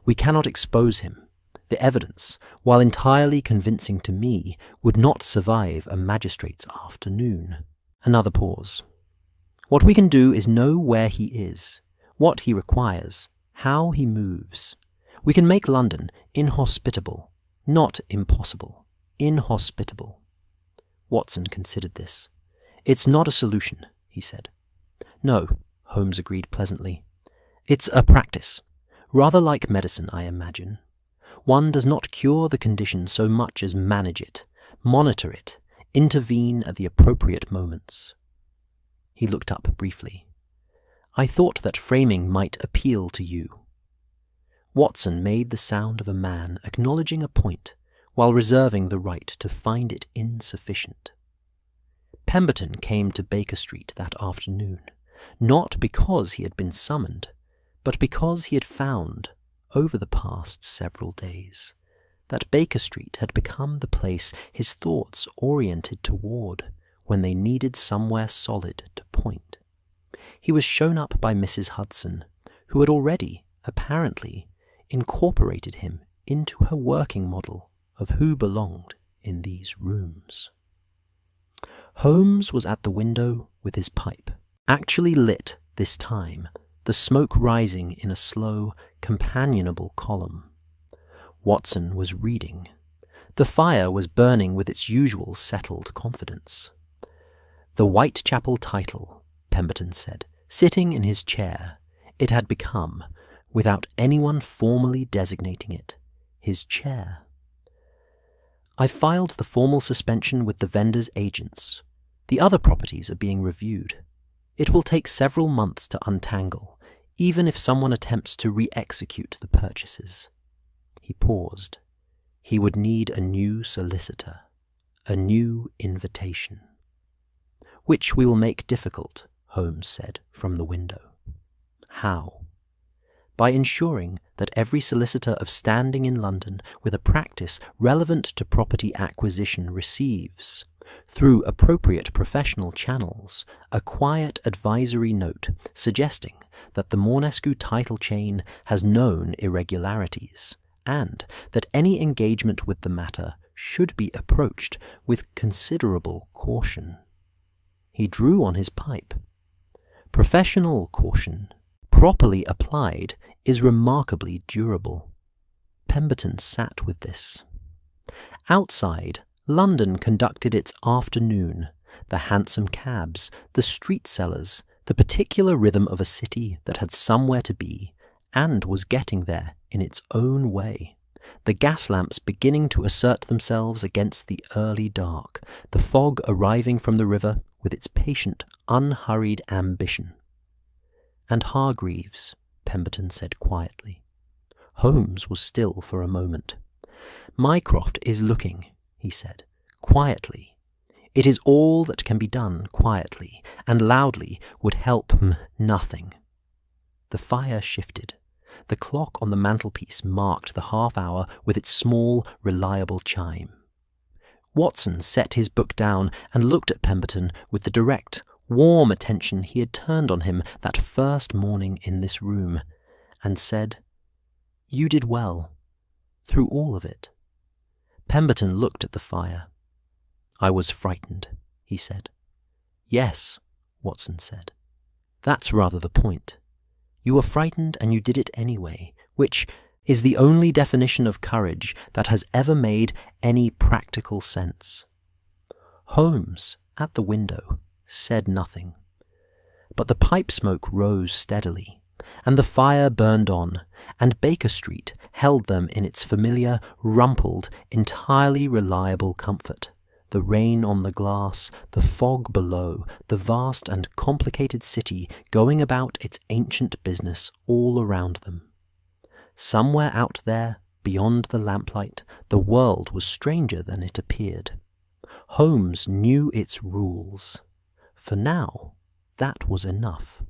[SPEAKER 1] We cannot expose him. The evidence, while entirely convincing to me, would not survive a magistrate's afternoon. Another pause. What we can do is know where he is, what he requires, how he moves. We can make London inhospitable, not impossible, inhospitable. Watson considered this. It's not a solution, he said. No, Holmes agreed pleasantly. It's a practice. Rather like medicine, I imagine. One does not cure the condition so much as manage it, monitor it, intervene at the appropriate moments. He looked up briefly. I thought that framing might appeal to you. Watson made the sound of a man acknowledging a point while reserving the right to find it insufficient. Pemberton came to Baker Street that afternoon, not because he had been summoned, but because he had found, over the past several days, that Baker Street had become the place his thoughts oriented toward when they needed somewhere solid to point. He was shown up by Mrs. Hudson, who had already, apparently, incorporated him into her working model of who belonged in these rooms. Holmes was at the window with his pipe, actually lit this time, the smoke rising in a slow, companionable column. Watson was reading. The fire was burning with its usual settled confidence. The Whitechapel title, Pemberton said, sitting in his chair, it had become, without anyone formally designating it, his chair. I filed the formal suspension with the vendor's agents. The other properties are being reviewed. It will take several months to untangle, even if someone attempts to re-execute the purchases. He paused. He would need a new solicitor, a new invitation. Which we will make difficult, Holmes said from the window. How? By ensuring that every solicitor of standing in London with a practice relevant to property acquisition receives, through appropriate professional channels, a quiet advisory note suggesting that the Moresco title chain has known irregularities, and that any engagement with the matter should be approached with considerable caution. He drew on his pipe. Professional caution, properly applied, is remarkably durable. Pemberton sat with this. Outside, London conducted its afternoon, the hansom cabs, the street sellers, the particular rhythm of a city that had somewhere to be, and was getting there in its own way. The gas lamps beginning to assert themselves against the early dark, the fog arriving from the river with its patient, unhurried ambition. And Hargreaves, Pemberton said quietly. Holmes was still for a moment. Mycroft is looking, he said, quietly. It is all that can be done quietly, and loudly would help nothing. The fire shifted. The clock on the mantelpiece marked the half-hour with its small, reliable chime. Watson set his book down and looked at Pemberton with the direct, warm attention he had turned on him that first morning in this room, and said, "You did well, through all of it." Pemberton looked at the fire. "I was frightened," he said. "Yes," Watson said. "That's rather the point. You were frightened and you did it anyway, which is the only definition of courage that has ever made any practical sense." Holmes, at the window, said nothing. But the pipe smoke rose steadily, and the fire burned on, and Baker Street held them in its familiar, rumpled, entirely reliable comfort. The rain on the glass, the fog below, the vast and complicated city going about its ancient business all around them. Somewhere out there, beyond the lamplight, the world was stranger than it appeared. Holmes knew its rules. For now, that was enough.